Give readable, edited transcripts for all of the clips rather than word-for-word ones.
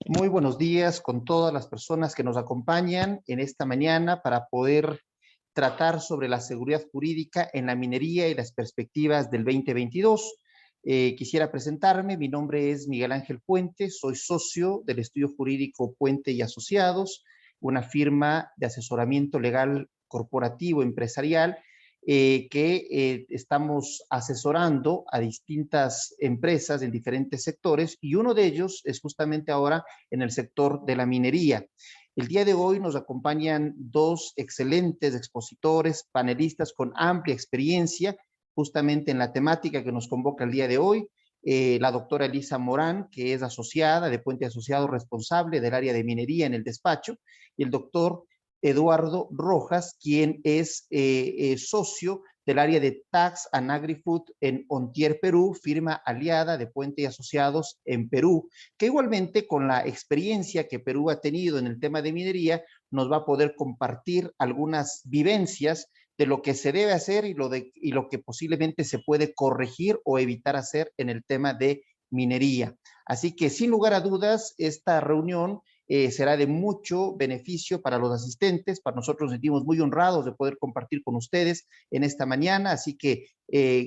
Muy buenos días con todas las personas que nos acompañan en esta mañana para poder tratar sobre la seguridad jurídica en la minería y las perspectivas del 2022. Quisiera presentarme, mi nombre es Miguel Ángel Puente, soy socio del estudio jurídico Puente y Asociados, una firma de asesoramiento legal corporativo empresarial que estamos asesorando a distintas empresas en diferentes sectores y uno de ellos es justamente ahora en el sector de la minería. El día de hoy nos acompañan dos excelentes expositores, panelistas con amplia experiencia justamente en la temática que nos convoca el día de hoy. La doctora Elisa Morán, que es asociada de Puente Asociado responsable del área de minería en el despacho, y el doctor Eduardo Rojas, quien es socio del área de Tax and Agri-Food en Ontier, Perú, firma aliada de Puente y Asociados en Perú, que igualmente con la experiencia que Perú ha tenido en el tema de minería, nos va a poder compartir algunas vivencias de lo que se debe hacer y lo que posiblemente se puede corregir o evitar hacer en el tema de minería. Así que sin lugar a dudas, esta reunión será de mucho beneficio para los asistentes. Para nosotros nos sentimos muy honrados de poder compartir con ustedes en esta mañana. Así que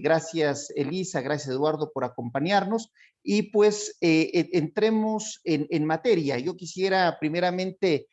gracias Elisa, gracias Eduardo por acompañarnos. Y pues entremos en materia. Yo quisiera primeramente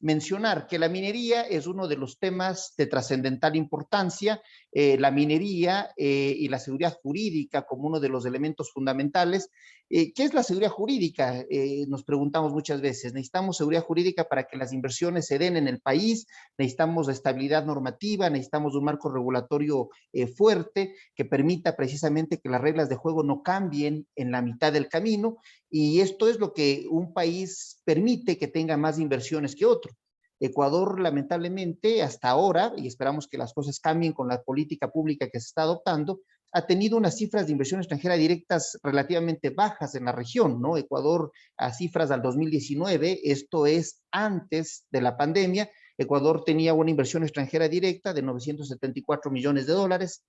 mencionar que la minería es uno de los temas de trascendental importancia, la minería y la seguridad jurídica como uno de los elementos fundamentales. ¿Qué es la seguridad jurídica? Nos preguntamos muchas veces. Necesitamos seguridad jurídica para que las inversiones se den en el país, necesitamos estabilidad normativa, necesitamos un marco regulatorio fuerte que permita precisamente que las reglas de juego no cambien en la mitad del camino, y esto es lo que un país permite que tenga más inversiones que otro. Ecuador, lamentablemente, hasta ahora, y esperamos que las cosas cambien con la política pública que se está adoptando, ha tenido unas cifras de inversión extranjera directas relativamente bajas en la región, ¿no? Ecuador a cifras del 2019, esto es antes de la pandemia, Ecuador tenía una inversión extranjera directa de 974 millones de dólares,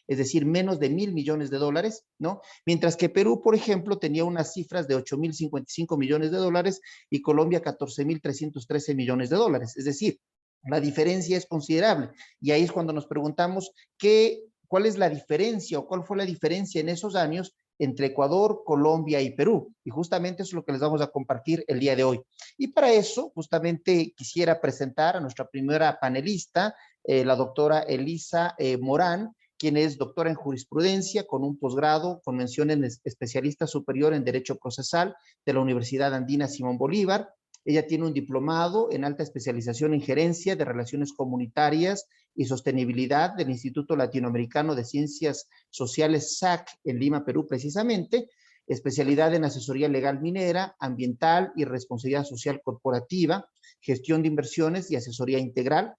es decir, menos de 1.000 millones de dólares, ¿no? Mientras que Perú, por ejemplo, tenía unas cifras de 8.055 millones de dólares y Colombia 14.313 millones de dólares. Es decir, la diferencia es considerable. Y ahí es cuando nos preguntamos cuál es la diferencia o cuál fue la diferencia en esos años entre Ecuador, Colombia y Perú. Y justamente eso es lo que les vamos a compartir el día de hoy. Y para eso, justamente quisiera presentar a nuestra primera panelista, la doctora Elisa Morán, quien es doctora en jurisprudencia con un posgrado con mención en especialista superior en Derecho Procesal de la Universidad Andina Simón Bolívar. Ella tiene un diplomado en alta especialización en gerencia de relaciones comunitarias y sostenibilidad del Instituto Latinoamericano de Ciencias Sociales SAC en Lima, Perú, precisamente, especialidad en asesoría legal minera, ambiental y responsabilidad social corporativa, gestión de inversiones y asesoría integral.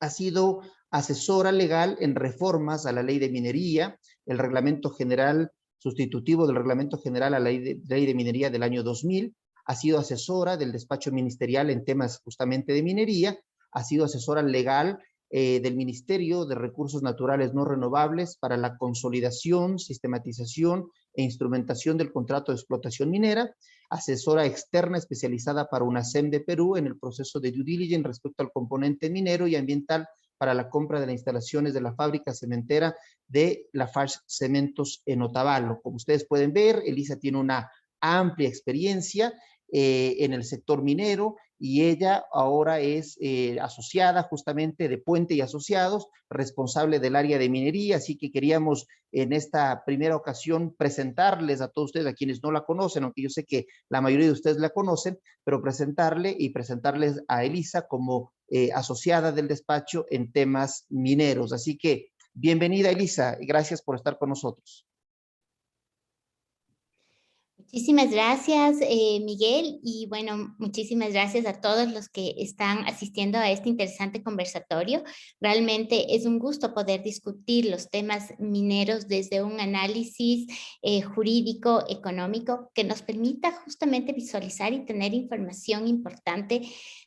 Ha sido asesora legal en reformas a la ley de minería, el reglamento general sustitutivo del reglamento general a la ley de minería del año 2000, ha sido asesora del despacho ministerial en temas justamente de minería, ha sido asesora legal del Ministerio de Recursos Naturales No Renovables para la consolidación, sistematización e instrumentación del contrato de explotación minera, asesora externa especializada para UNACEM de Perú en el proceso de due diligence respecto al componente minero y ambiental para la compra de las instalaciones de la fábrica cementera de Lafarge Cementos en Otavalo. Como ustedes pueden ver, Elisa tiene una amplia experiencia en el sector minero y ella ahora es asociada justamente de Puente y Asociados, responsable del área de minería, así que queríamos en esta primera ocasión presentarles a todos ustedes, a quienes no la conocen, aunque yo sé que la mayoría de ustedes la conocen, pero presentarles a Elisa como asociada del despacho en temas mineros. Así que bienvenida Elisa, y gracias por estar con nosotros. Muchísimas gracias, Miguel, y bueno, muchísimas gracias a todos los que están asistiendo a este interesante conversatorio. Realmente es un gusto poder discutir los temas mineros desde un análisis jurídico, económico, que nos permita justamente visualizar y tener información importante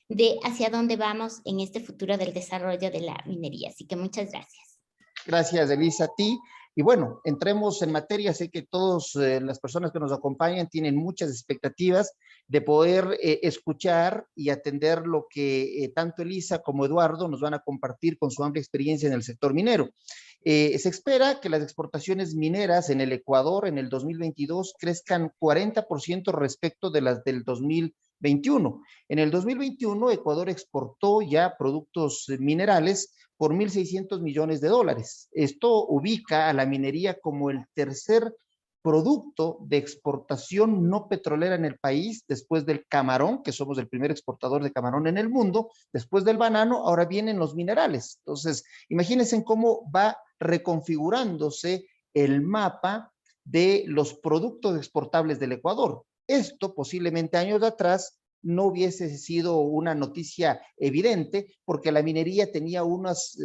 de hacia dónde vamos en este futuro del desarrollo de la minería. Así que muchas gracias. Gracias, Elisa, a ti. Y bueno, entremos en materia. Sé que todas las personas que nos acompañan tienen muchas expectativas de poder escuchar y atender lo que tanto Elisa como Eduardo nos van a compartir con su amplia experiencia en el sector minero. Se espera que las exportaciones mineras en el Ecuador en el 2022 crezcan 40% respecto de las del 2021. En el 2021, Ecuador exportó ya productos minerales por 1.600 millones de dólares. Esto ubica a la minería como el tercer producto de exportación no petrolera en el país, después del camarón, que somos el primer exportador de camarón en el mundo, después del banano, ahora vienen los minerales. Entonces, imagínense cómo va reconfigurándose el mapa de los productos exportables del Ecuador. Esto posiblemente años atrás no hubiese sido una noticia evidente porque la minería tenía unas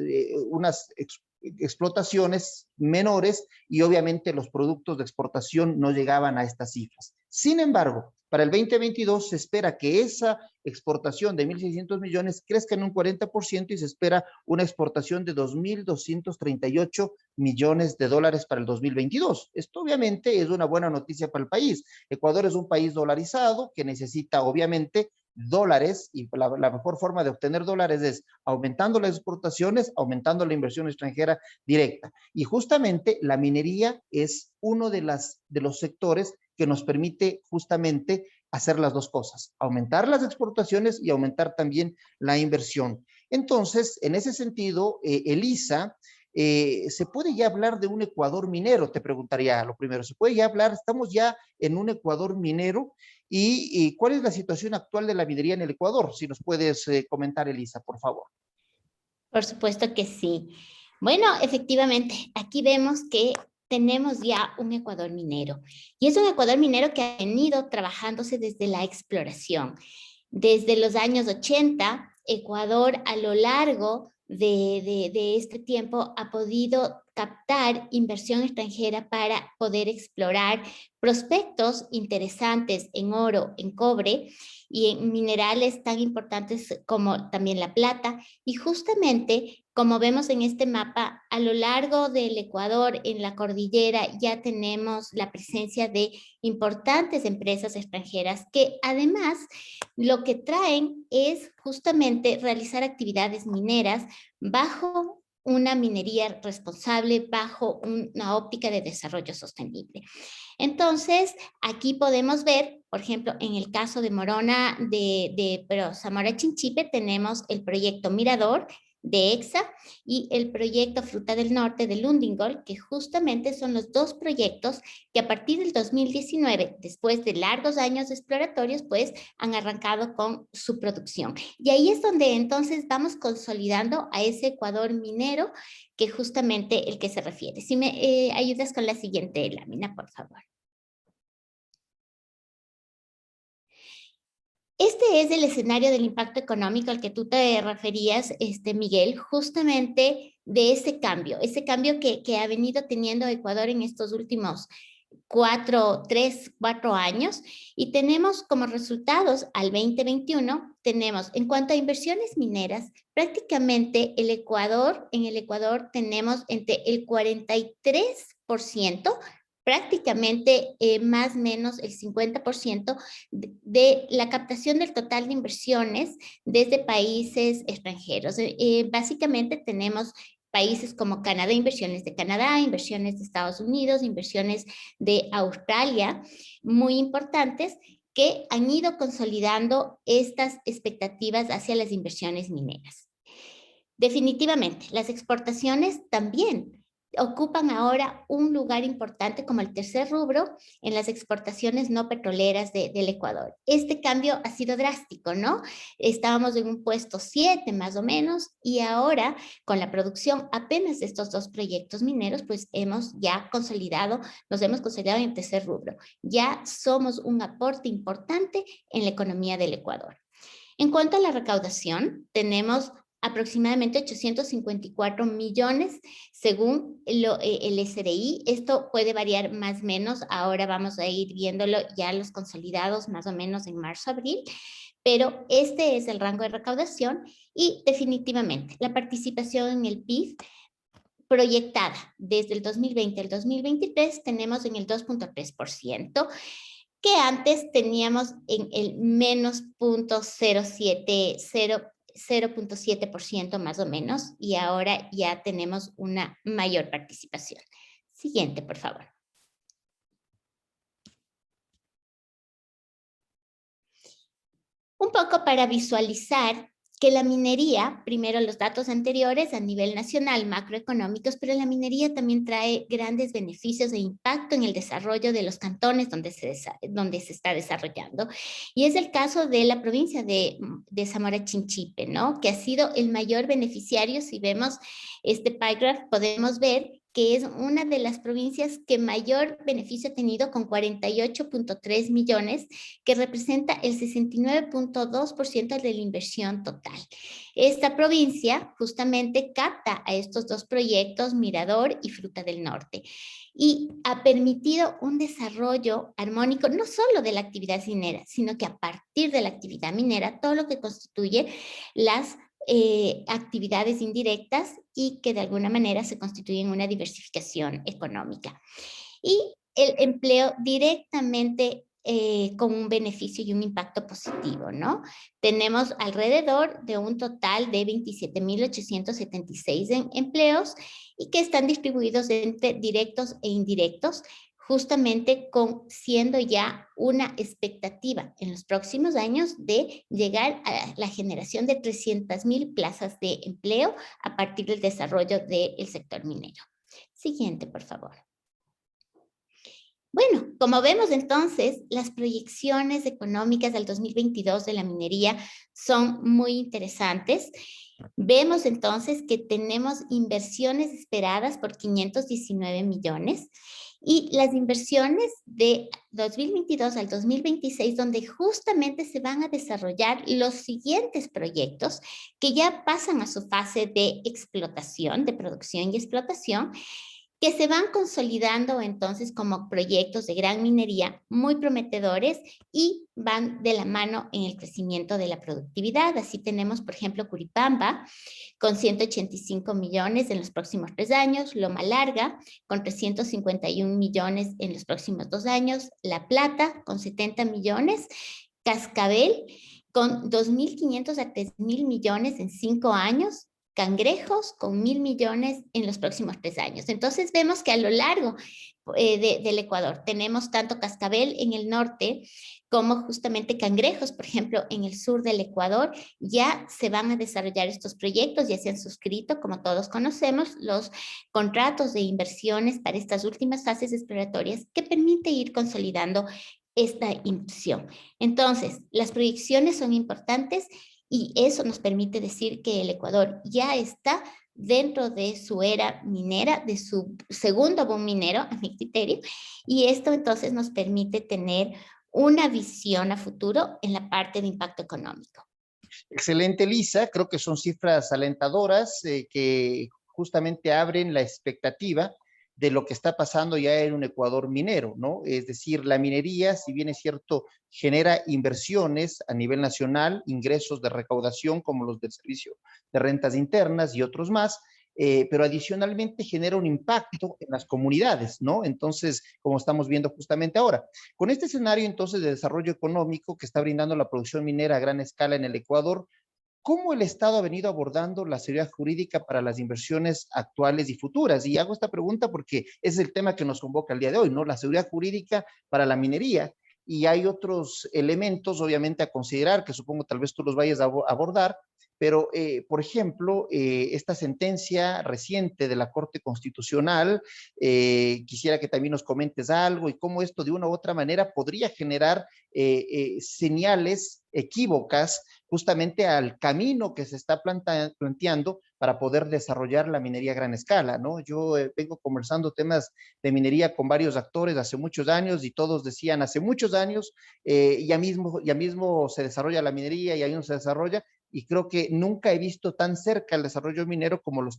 explotaciones menores y obviamente los productos de exportación no llegaban a estas cifras. Sin embargo, para el 2022 se espera que esa exportación de 1.600 millones crezca en un 40% y se espera una exportación de 2.238 millones de dólares para el 2022. Esto obviamente es una buena noticia para el país. Ecuador es un país dolarizado que necesita obviamente dólares y la mejor forma de obtener dólares es aumentando las exportaciones, aumentando la inversión extranjera directa. Y justamente la minería es uno de los sectores que nos permite justamente hacer las dos cosas, aumentar las exportaciones y aumentar también la inversión. Entonces, en ese sentido, Elisa, ¿se puede ya hablar de un Ecuador minero? Te preguntaría lo primero, ¿se puede ya hablar? ¿Estamos ya en un Ecuador minero? ¿Y cuál es la situación actual de la minería en el Ecuador? Si nos puedes comentar, Elisa, por favor. Por supuesto que sí. Bueno, efectivamente, aquí vemos que tenemos ya un Ecuador minero. Y es un Ecuador minero que ha venido trabajándose desde la exploración. Desde los años 80, Ecuador a lo largo de este tiempo ha podido captar inversión extranjera para poder explorar prospectos interesantes en oro, en cobre y en minerales tan importantes como también la plata. Y justamente, como vemos en este mapa, a lo largo del Ecuador, en la cordillera, ya tenemos la presencia de importantes empresas extranjeras que además lo que traen es justamente realizar actividades mineras bajo una minería responsable, bajo una óptica de desarrollo sostenible. Entonces, aquí podemos ver, por ejemplo, en el caso de Morona pero Zamora Chinchipe, tenemos el proyecto Mirador de EXA y el proyecto Fruta del Norte de Lundingol, que justamente son los dos proyectos que a partir del 2019, después de largos años exploratorios, pues han arrancado con su producción. Y ahí es donde entonces vamos consolidando a ese Ecuador minero que justamente el que se refiere. Si me ayudas con la siguiente lámina, por favor. Este es el escenario del impacto económico al que tú te referías, Miguel, justamente de ese cambio que ha venido teniendo Ecuador en estos últimos 4 años, y tenemos como resultados al 2021, tenemos en cuanto a inversiones mineras, prácticamente en el Ecuador tenemos entre el 43%, prácticamente más o menos el 50% de la captación del total de inversiones desde países extranjeros. Básicamente tenemos países como Canadá, inversiones de Canadá, inversiones de Estados Unidos, inversiones de Australia, muy importantes, que han ido consolidando estas expectativas hacia las inversiones mineras. Definitivamente, las exportaciones también ocupan ahora un lugar importante como el tercer rubro en las exportaciones no petroleras del Ecuador. Este cambio ha sido drástico, ¿no? Estábamos en un puesto 7 más o menos y ahora con la producción apenas de estos dos proyectos mineros, pues nos hemos consolidado en el tercer rubro. Ya somos un aporte importante en la economía del Ecuador. En cuanto a la recaudación, tenemos aproximadamente 854 millones según el SRI. Esto puede variar más o menos. Ahora vamos a ir viéndolo ya los consolidados más o menos en marzo, abril. Pero este es el rango de recaudación y definitivamente la participación en el PIB proyectada desde el 2020 al 2023 tenemos en el 2.3%, que antes teníamos en el menos 0.7% más o menos, y ahora ya tenemos una mayor participación. Siguiente, por favor. Un poco para visualizar que la minería, primero los datos anteriores a nivel nacional, macroeconómicos, pero la minería también trae grandes beneficios e impacto en el desarrollo de los cantones donde se está desarrollando. Y es el caso de la provincia de Zamora Chinchipe, ¿no? Que ha sido el mayor beneficiario. Si vemos este pie graph, podemos ver que es una de las provincias que mayor beneficio ha tenido, con 48.3 millones, que representa el 69.2% de la inversión total. Esta provincia justamente capta a estos dos proyectos, Mirador y Fruta del Norte, y ha permitido un desarrollo armónico no solo de la actividad minera, sino que a partir de la actividad minera, todo lo que constituye las actividades indirectas y que de alguna manera se constituyen una diversificación económica. Y el empleo directamente con un beneficio y un impacto positivo, ¿no? Tenemos alrededor de un total de 27.876 empleos y que están distribuidos entre directos e indirectos, justamente siendo ya una expectativa en los próximos años de llegar a la generación de 300.000 plazas de empleo a partir del desarrollo del sector minero. Siguiente, por favor. Bueno, como vemos entonces, las proyecciones económicas del 2022 de la minería son muy interesantes. Vemos entonces que tenemos inversiones esperadas por 519 millones y las inversiones de 2022 al 2026, donde justamente se van a desarrollar los siguientes proyectos que ya pasan a su fase de explotación, de producción y explotación, que se van consolidando entonces como proyectos de gran minería muy prometedores y van de la mano en el crecimiento de la productividad. Así tenemos, por ejemplo, Curipamba con 185 millones en los próximos 3 años, Loma Larga con 351 millones en los próximos 2 años, La Plata con 70 millones, Cascabel con 2.500 a 3.000 millones en 5 años, Cangrejos con 1.000 millones en los próximos 3 años. Entonces vemos que a lo largo del Ecuador tenemos tanto Cascabel en el norte como justamente Cangrejos, por ejemplo, en el sur del Ecuador. Ya se van a desarrollar estos proyectos, ya se han suscrito, como todos conocemos, los contratos de inversiones para estas últimas fases exploratorias que permite ir consolidando esta inversión. Entonces, las proyecciones son importantes y eso nos permite decir que el Ecuador ya está dentro de su era minera, de su segundo boom minero, a mi criterio, y esto entonces nos permite tener una visión a futuro en la parte de impacto económico. Excelente, Lisa. Creo que son cifras alentadoras que justamente abren la expectativa de lo que está pasando ya en un Ecuador minero, ¿no? Es decir, la minería, si bien es cierto, genera inversiones a nivel nacional, ingresos de recaudación como los del Servicio de Rentas Internas y otros más, pero adicionalmente genera un impacto en las comunidades, ¿no? Entonces, como estamos viendo justamente ahora. Con este escenario entonces de desarrollo económico que está brindando la producción minera a gran escala en el Ecuador, ¿cómo el Estado ha venido abordando la seguridad jurídica para las inversiones actuales y futuras? Y hago esta pregunta porque es el tema que nos convoca el día de hoy, ¿no? La seguridad jurídica para la minería. Y hay otros elementos, obviamente, a considerar, que supongo tal vez tú los vayas a abordar, pero, por ejemplo, esta sentencia reciente de la Corte Constitucional, quisiera que también nos comentes algo y cómo esto de una u otra manera podría generar señales equívocas justamente al camino que se está planteando para poder desarrollar la minería a gran escala, ¿no? Yo vengo conversando temas de minería con varios actores hace muchos años y todos decían hace muchos años ya mismo se desarrolla la minería y ahí no se desarrolla, y creo que nunca he visto tan cerca el desarrollo minero como los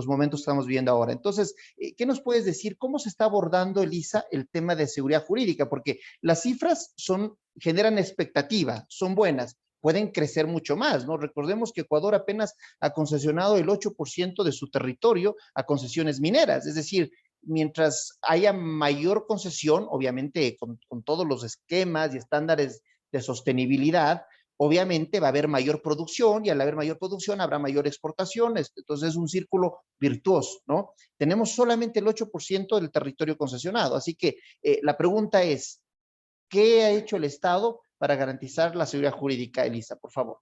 momentos que estamos viendo ahora. Entonces, ¿qué nos puedes decir? ¿Cómo se está abordando, Elisa, el tema de seguridad jurídica? Porque las cifras generan expectativa, son buenas, pueden crecer mucho más, ¿no? Recordemos que Ecuador apenas ha concesionado el 8% de su territorio a concesiones mineras, es decir, mientras haya mayor concesión, obviamente con todos los esquemas y estándares de sostenibilidad, obviamente va a haber mayor producción y al haber mayor producción habrá mayor exportación, entonces es un círculo virtuoso, ¿no? Tenemos solamente el 8% del territorio concesionado, así que la pregunta es, ¿qué ha hecho el Estado para garantizar la seguridad jurídica, Elisa, por favor?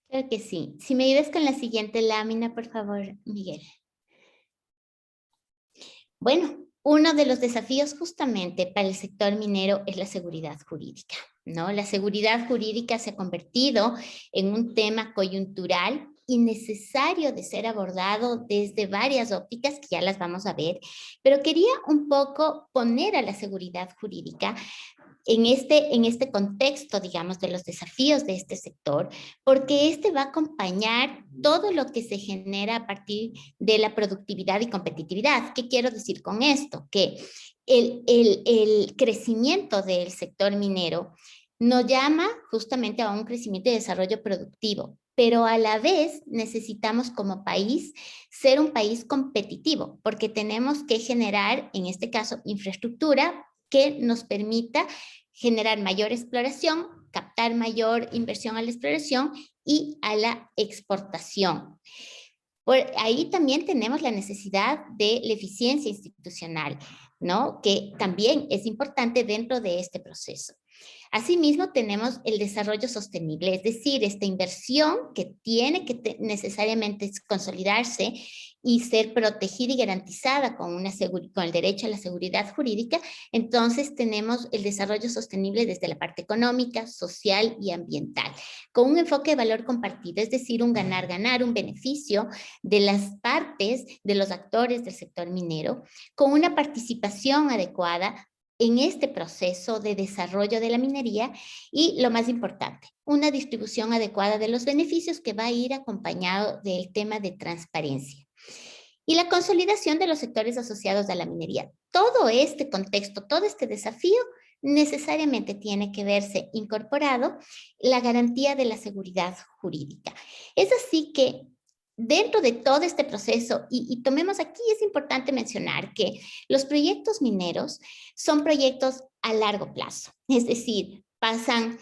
Creo que sí. Si me ayudas con la siguiente lámina, por favor, Miguel. Bueno, uno de los desafíos justamente para el sector minero es la seguridad jurídica, ¿no? La seguridad jurídica se ha convertido en un tema coyuntural y necesario de ser abordado desde varias ópticas que ya las vamos a ver, pero quería un poco poner a la seguridad jurídica en este contexto, digamos, de los desafíos de este sector, porque este va a acompañar todo lo que se genera a partir de la productividad y competitividad. ¿Qué quiero decir con esto? Que el crecimiento del sector minero nos llama justamente a un crecimiento y desarrollo productivo, pero a la vez necesitamos como país ser un país competitivo, porque tenemos que generar, en este caso, infraestructura que nos permita generar mayor exploración, captar mayor inversión a la exploración y a la exportación. Por ahí también tenemos la necesidad de la eficiencia institucional, ¿no? Que también es importante dentro de este proceso. Asimismo, tenemos el desarrollo sostenible, es decir, esta inversión que tiene que necesariamente consolidarse y ser protegida y garantizada con el derecho a la seguridad jurídica. Entonces, tenemos el desarrollo sostenible desde la parte económica, social y ambiental, con un enfoque de valor compartido, es decir, un ganar-ganar, un beneficio de las partes, de los actores del sector minero, con una participación adecuada en este proceso de desarrollo de la minería y, lo más importante, una distribución adecuada de los beneficios que va a ir acompañado del tema de transparencia. Y la consolidación de los sectores asociados a la minería. Todo este contexto, todo este desafío necesariamente tiene que verse incorporado la garantía de la seguridad jurídica. Es así que dentro de todo este proceso, y tomemos aquí, es importante mencionar que los proyectos mineros son proyectos a largo plazo, es decir, pasan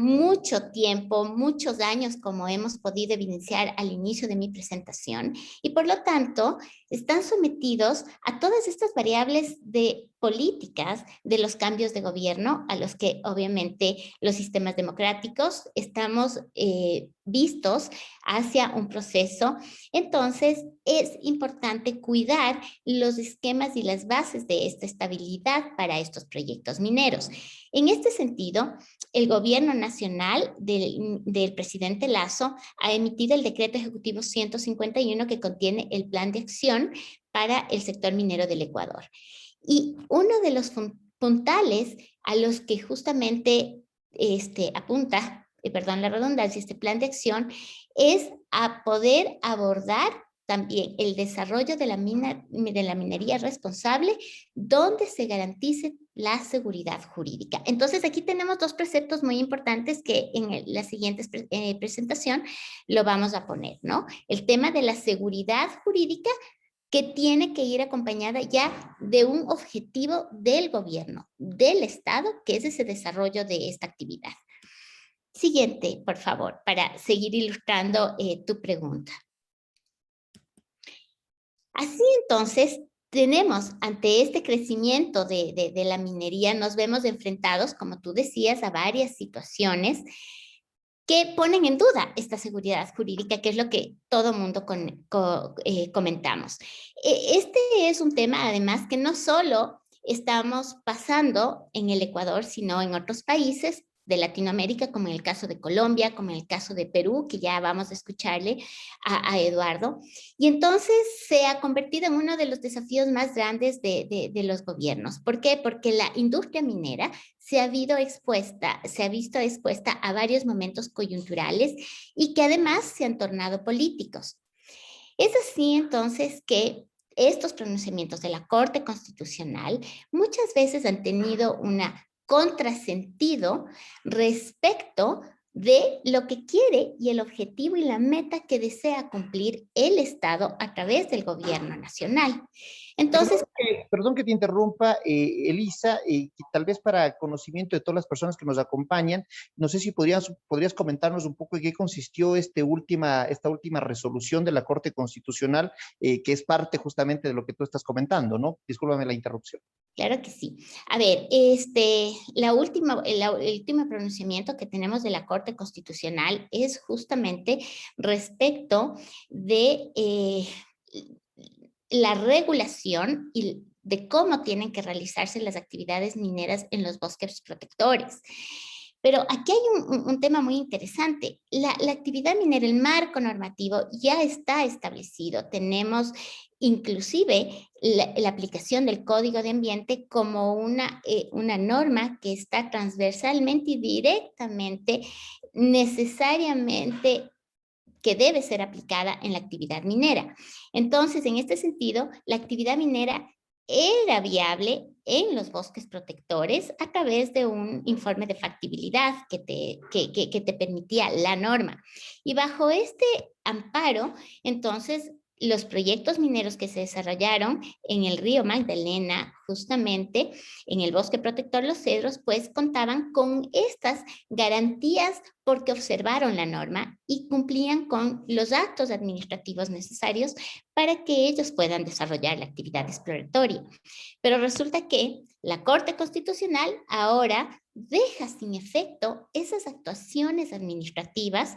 mucho tiempo, muchos años, como hemos podido evidenciar al inicio de mi presentación, y por lo tanto están sometidos a todas estas variables de políticas de los cambios de gobierno a los que obviamente los sistemas democráticos estamos vistos hacia un proceso. Entonces es importante cuidar los esquemas y las bases de esta estabilidad para estos proyectos mineros. En este sentido, el gobierno nacional del presidente Lasso ha emitido el decreto ejecutivo 151 que contiene el plan de acción para el sector minero del Ecuador. Y uno de los puntales a los que justamente apunta, perdón la redundancia, este plan de acción, es a poder abordar también el desarrollo de la minería responsable, donde se garantice la seguridad jurídica. Entonces, aquí tenemos dos preceptos muy importantes que en la siguiente presentación lo vamos a poner, ¿no? El tema de la seguridad jurídica, que tiene que ir acompañada ya de un objetivo del gobierno, del Estado, que es ese desarrollo de esta actividad. Siguiente, por favor, para seguir ilustrando tu pregunta. Así entonces, tenemos ante este crecimiento de la minería, nos vemos enfrentados, como tú decías, a varias situaciones que ponen en duda esta seguridad jurídica, que es lo que todo mundo comentamos. Este es un tema, además, que no solo estamos pasando en el Ecuador, sino en otros países de Latinoamérica, como en el caso de Colombia, como en el caso de Perú, que ya vamos a escucharle a Eduardo. Y entonces se ha convertido en uno de los desafíos más grandes de los gobiernos. ¿Por qué? Porque la industria minera se ha visto expuesta a varios momentos coyunturales y que además se han tornado políticos. Es así entonces que estos pronunciamientos de la Corte Constitucional muchas veces han tenido un contrasentido respecto de lo que quiere y el objetivo y la meta que desea cumplir el Estado a través del gobierno nacional. Entonces, Perdón que te interrumpa, Elisa, que tal vez para conocimiento de todas las personas que nos acompañan, no sé si podrías comentarnos un poco en qué consistió esta última resolución de la Corte Constitucional, que es parte justamente de lo que tú estás comentando, ¿no? Discúlpame la interrupción. claro que sí. A ver, el último pronunciamiento que tenemos de la Corte Constitucional es justamente respecto de la regulación y de cómo tienen que realizarse las actividades mineras en los bosques protectores. Pero aquí hay un tema muy interesante. La actividad minera, el marco normativo ya está establecido. Tenemos inclusive la aplicación del Código de Ambiente como una norma que está transversalmente y directamente, necesariamente que debe ser aplicada en la actividad minera. Entonces, en este sentido, la actividad minera era viable en los bosques protectores a través de un informe de factibilidad que te permitía la norma. Y bajo este amparo, entonces, los proyectos mineros que se desarrollaron en el río Magdalena, justamente en el bosque protector Los Cedros, pues contaban con estas garantías porque observaron la norma y cumplían con los actos administrativos necesarios para que ellos puedan desarrollar la actividad exploratoria. Pero resulta que la Corte Constitucional ahora deja sin efecto esas actuaciones administrativas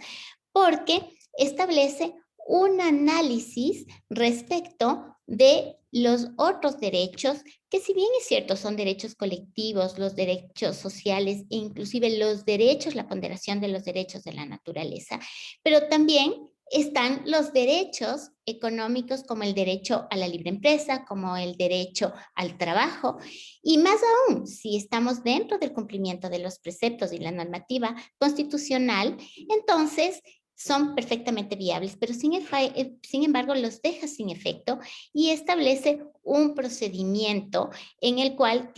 porque establece un análisis respecto de los otros derechos, que si bien es cierto son derechos colectivos, los derechos sociales e inclusive los derechos, la ponderación de los derechos de la naturaleza, pero también están los derechos económicos como el derecho a la libre empresa, como el derecho al trabajo, y más aún, si estamos dentro del cumplimiento de los preceptos y la normativa constitucional, entonces son perfectamente viables, pero sin embargo los deja sin efecto y establece un procedimiento en el cual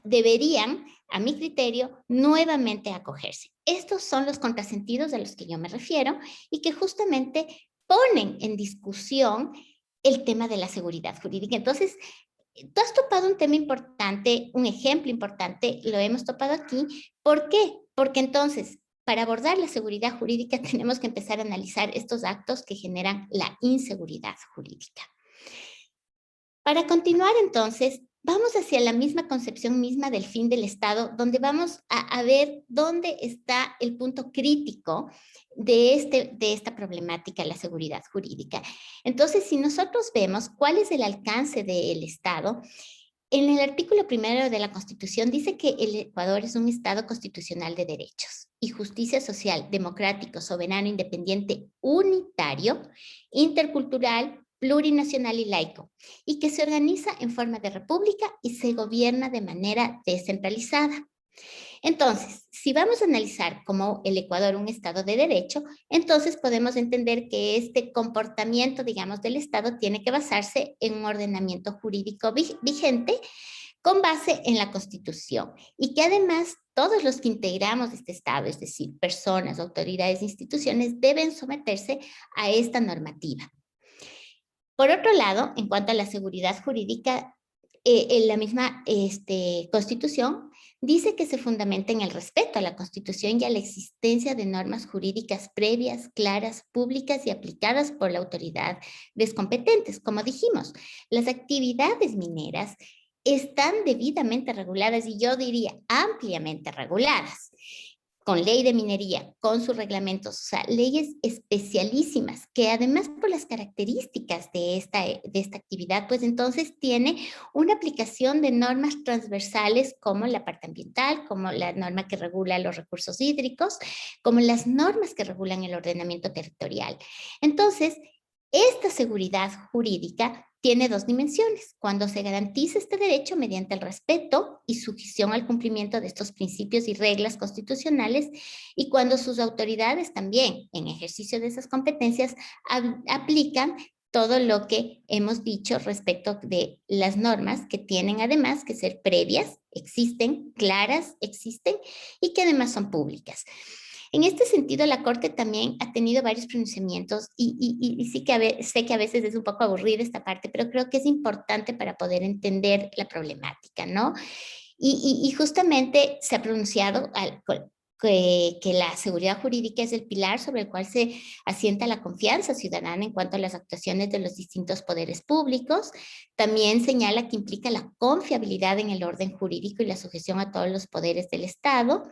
deberían, a mi criterio, nuevamente acogerse. Estos son los contrasentidos a los que yo me refiero y que justamente ponen en discusión el tema de la seguridad jurídica. Entonces, tú has topado un tema importante, un ejemplo importante, lo hemos topado aquí. ¿Por qué? Porque entonces, para abordar la seguridad jurídica tenemos que empezar a analizar estos actos que generan la inseguridad jurídica. Para continuar entonces, vamos hacia la misma concepción misma del fin del Estado, donde vamos a ver dónde está el punto crítico de esta problemática, la seguridad jurídica. Entonces, si nosotros vemos cuál es el alcance del Estado, en el artículo 1 de la Constitución dice que el Ecuador es un Estado constitucional de derechos y justicia social, democrático, soberano, independiente, unitario, intercultural, plurinacional y laico, y que se organiza en forma de república y se gobierna de manera descentralizada. Entonces, si vamos a analizar como el Ecuador un Estado de derecho, entonces podemos entender que este comportamiento, digamos, del Estado tiene que basarse en un ordenamiento jurídico vigente con base en la Constitución y que además todos los que integramos este Estado, es decir, personas, autoridades, instituciones, deben someterse a esta normativa. Por otro lado, en cuanto a la seguridad jurídica, en la misma Constitución dice que se fundamenta en el respeto a la Constitución y a la existencia de normas jurídicas previas, claras, públicas y aplicadas por la autoridad competentes. Como dijimos, las actividades mineras están debidamente reguladas y yo diría ampliamente reguladas, con ley de minería, con sus reglamentos, o sea, leyes especialísimas, que además por las características de esta actividad, pues entonces tiene una aplicación de normas transversales como la parte ambiental, como la norma que regula los recursos hídricos, como las normas que regulan el ordenamiento territorial. Entonces, esta seguridad jurídica tiene dos dimensiones. Cuando se garantiza este derecho mediante el respeto y sujeción al cumplimiento de estos principios y reglas constitucionales, y cuando sus autoridades también, en ejercicio de esas competencias, aplican todo lo que hemos dicho respecto de las normas que tienen además que ser previas, existen, claras, existen y que además son públicas. En este sentido, la Corte también ha tenido varios pronunciamientos y sí que sé que a veces es un poco aburrida esta parte, pero creo que es importante para poder entender la problemática, ¿no? Y justamente se ha pronunciado que la seguridad jurídica es el pilar sobre el cual se asienta la confianza ciudadana en cuanto a las actuaciones de los distintos poderes públicos. También señala que implica la confiabilidad en el orden jurídico y la sujeción a todos los poderes del Estado.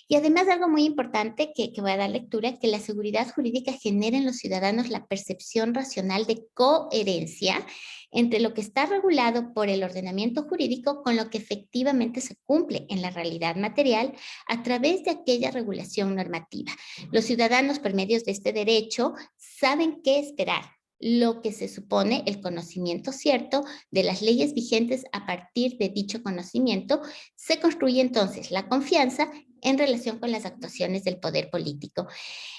Y además algo muy importante que voy a dar lectura, que la seguridad jurídica genera en los ciudadanos la percepción racional de coherencia entre lo que está regulado por el ordenamiento jurídico con lo que efectivamente se cumple en la realidad material a través de aquella regulación normativa. Los ciudadanos, por medio de este derecho, saben qué esperar, lo que se supone el conocimiento cierto de las leyes vigentes. A partir de dicho conocimiento se construye entonces la confianza en relación con las actuaciones del poder político.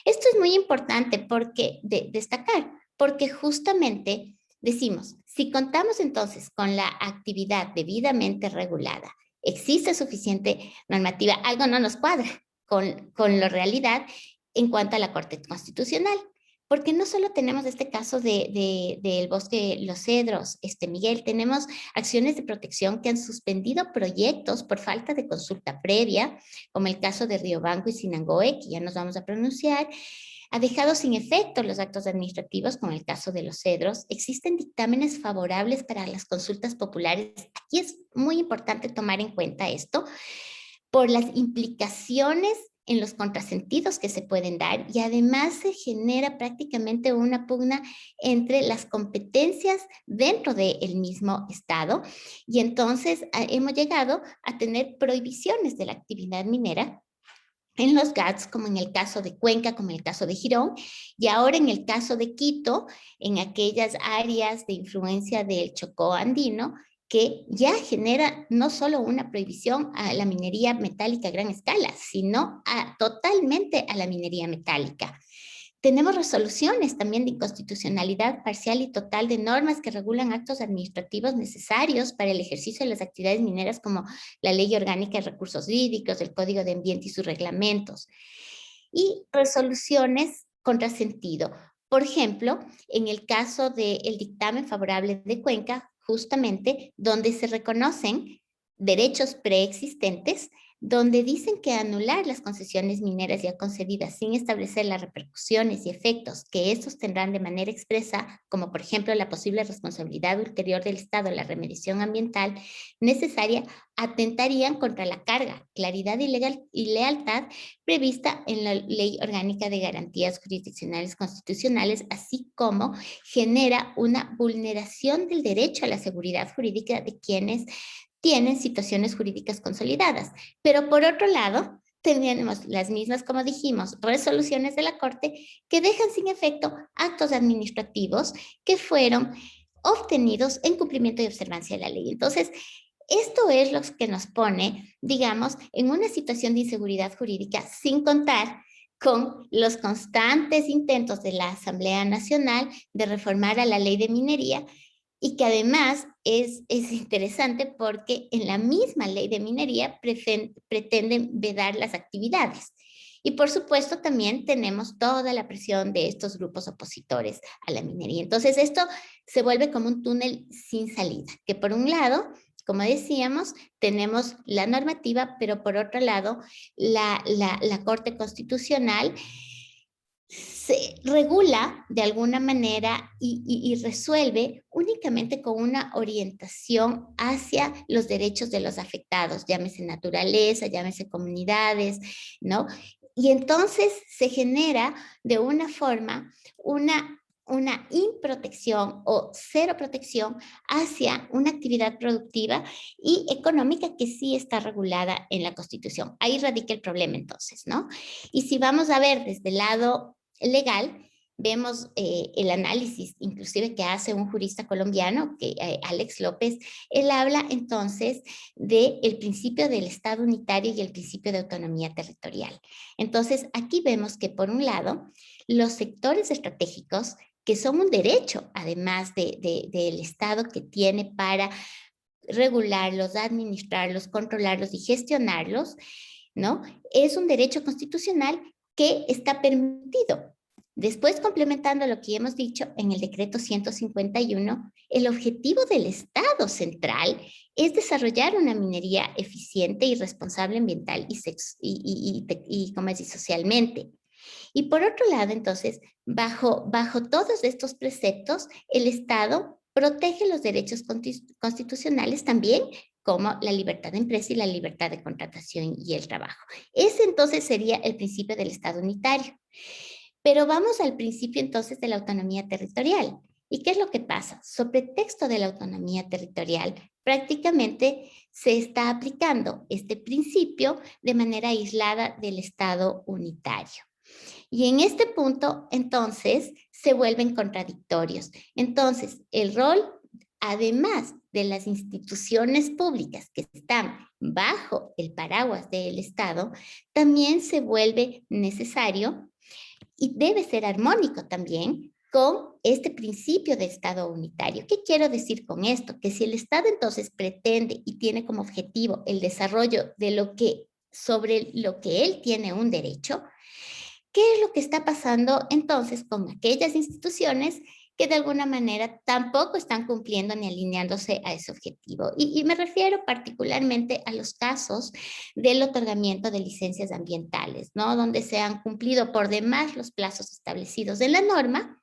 Esto es muy importante destacar, porque justamente decimos, si contamos entonces con la actividad debidamente regulada, existe suficiente normativa, algo no nos cuadra con la realidad en cuanto a la Corte Constitucional. Porque no solo tenemos este caso del bosque Los Cedros, Miguel, tenemos acciones de protección que han suspendido proyectos por falta de consulta previa, como el caso de Riobambo y Sinangoe, que ya nos vamos a pronunciar. Ha dejado sin efecto los actos administrativos, como el caso de Los Cedros. Existen dictámenes favorables para las consultas populares. Aquí es muy importante tomar en cuenta esto por las implicaciones en los contrasentidos que se pueden dar, y además se genera prácticamente una pugna entre las competencias dentro del mismo Estado, y entonces hemos llegado a tener prohibiciones de la actividad minera en los GATS, como en el caso de Cuenca, como en el caso de Girón, y ahora en el caso de Quito, en aquellas áreas de influencia del Chocó andino, que ya genera no solo una prohibición a la minería metálica a gran escala, sino totalmente a la minería metálica. Tenemos resoluciones también de inconstitucionalidad parcial y total de normas que regulan actos administrativos necesarios para el ejercicio de las actividades mineras, como la Ley Orgánica de Recursos Hídricos, el Código de Ambiente y sus reglamentos. Y resoluciones contrasentido. Por ejemplo, en el caso del dictamen favorable de Cuenca, justamente donde se reconocen derechos preexistentes, donde dicen que anular las concesiones mineras ya concedidas sin establecer las repercusiones y efectos que estos tendrán de manera expresa, como por ejemplo la posible responsabilidad ulterior del Estado en la remediación ambiental necesaria, atentarían contra la carga, claridad y lealtad prevista en la Ley Orgánica de Garantías Jurisdiccionales Constitucionales, así como genera una vulneración del derecho a la seguridad jurídica de quienes tienen situaciones jurídicas consolidadas. Pero por otro lado, tenemos las mismas, como dijimos, resoluciones de la Corte que dejan sin efecto actos administrativos que fueron obtenidos en cumplimiento y observancia de la ley. Entonces, esto es lo que nos pone, digamos, en una situación de inseguridad jurídica, sin contar con los constantes intentos de la Asamblea Nacional de reformar a la ley de minería, y que además es interesante porque en la misma ley de minería pretenden vedar las actividades. Y por supuesto también tenemos toda la presión de estos grupos opositores a la minería. Entonces esto se vuelve como un túnel sin salida, que por un lado, como decíamos, tenemos la normativa, pero por otro lado, la Corte Constitucional se regula de alguna manera y resuelve únicamente con una orientación hacia los derechos de los afectados, llámese naturaleza, llámese comunidades, ¿no? Y entonces se genera de una forma una improtección o cero protección hacia una actividad productiva y económica que sí está regulada en la Constitución. Ahí radica el problema entonces, ¿no? Y si vamos a ver desde el lado legal, vemos el análisis inclusive que hace un jurista colombiano, Alex López. Él habla entonces del principio del Estado unitario y el principio de autonomía territorial. Entonces, aquí vemos que por un lado, los sectores estratégicos, que son un derecho, además del Estado que tiene para regularlos, administrarlos, controlarlos y gestionarlos, ¿no? Es un derecho constitucional que está permitido. Después, complementando lo que hemos dicho en el decreto 151, el objetivo del Estado central es desarrollar una minería eficiente y responsable ambiental y como es, y socialmente. Y por otro lado, entonces, bajo todos estos preceptos, el Estado protege los derechos constitucionales también, como la libertad de empresa y la libertad de contratación y el trabajo. Ese entonces sería el principio del Estado unitario. Pero vamos al principio entonces de la autonomía territorial. ¿Y qué es lo que pasa? Sobre texto de la autonomía territorial, prácticamente se está aplicando este principio de manera aislada del Estado unitario. Y en este punto, entonces, se vuelven contradictorios. Entonces, el rol, además de las instituciones públicas que están bajo el paraguas del Estado, también se vuelve necesario y debe ser armónico también con este principio de Estado unitario. ¿Qué quiero decir con esto? Que si el Estado entonces pretende y tiene como objetivo el desarrollo de sobre lo que él tiene un derecho, ¿qué es lo que está pasando entonces con aquellas instituciones que de alguna manera tampoco están cumpliendo ni alineándose a ese objetivo? Y me refiero particularmente a los casos del otorgamiento de licencias ambientales, ¿no? Donde se han cumplido por demás los plazos establecidos en la norma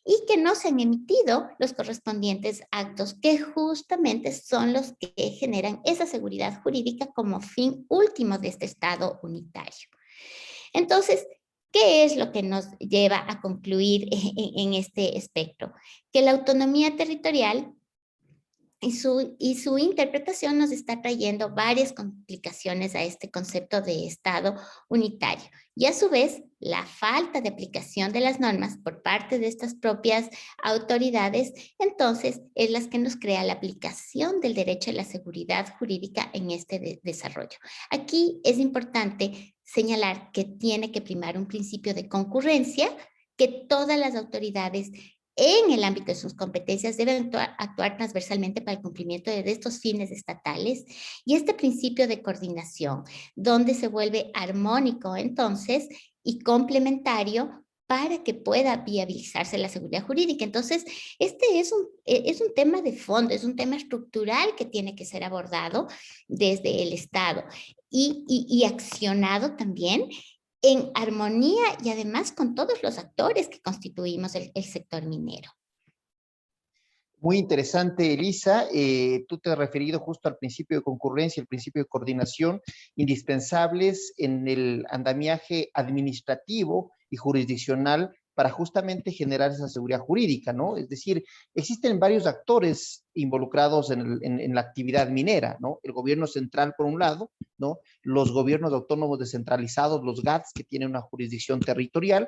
y que no se han emitido los correspondientes actos que justamente son los que generan esa seguridad jurídica como fin último de este Estado unitario. Entonces, ¿qué es lo que nos lleva a concluir en este espectro? Que la autonomía territorial y su interpretación nos está trayendo varias complicaciones a este concepto de Estado unitario. Y a su vez, la falta de aplicación de las normas por parte de estas propias autoridades, entonces, es las que nos crea la aplicación del derecho a la seguridad jurídica en este desarrollo. Aquí es importante señalar que tiene que primar un principio de concurrencia, que todas las autoridades en el ámbito de sus competencias deben actuar transversalmente para el cumplimiento de estos fines estatales, y este principio de coordinación, donde se vuelve armónico entonces y complementario para que pueda viabilizarse la seguridad jurídica. Entonces, este es un tema de fondo, es un tema estructural que tiene que ser abordado desde el Estado y accionado también en armonía y además con todos los actores que constituimos el sector minero. Muy interesante, Elisa. Tú te has referido justo al principio de concurrencia, el principio de coordinación, indispensables en el andamiaje administrativo y jurisdiccional para justamente generar esa seguridad jurídica, ¿no? Es decir, existen varios actores involucrados en la actividad minera, ¿no? El gobierno central, por un lado, ¿no? Los gobiernos autónomos descentralizados, los GATS, que tienen una jurisdicción territorial,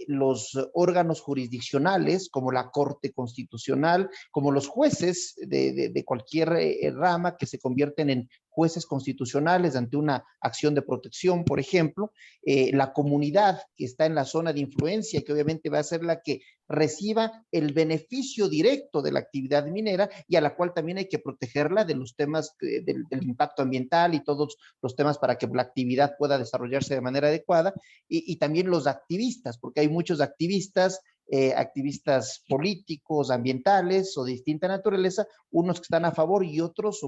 los órganos jurisdiccionales, como la Corte Constitucional, como los jueces de cualquier rama que se convierten en jueces constitucionales ante una acción de protección, por ejemplo, la comunidad que está en la zona de influencia, que obviamente va a ser la que reciba el beneficio directo de la actividad minera y a la cual también hay que protegerla de los temas del impacto ambiental y todos los temas para que la actividad pueda desarrollarse de manera adecuada, y también los activistas, porque hay muchos activistas, activistas políticos, ambientales o de distinta naturaleza, unos que están a favor y otros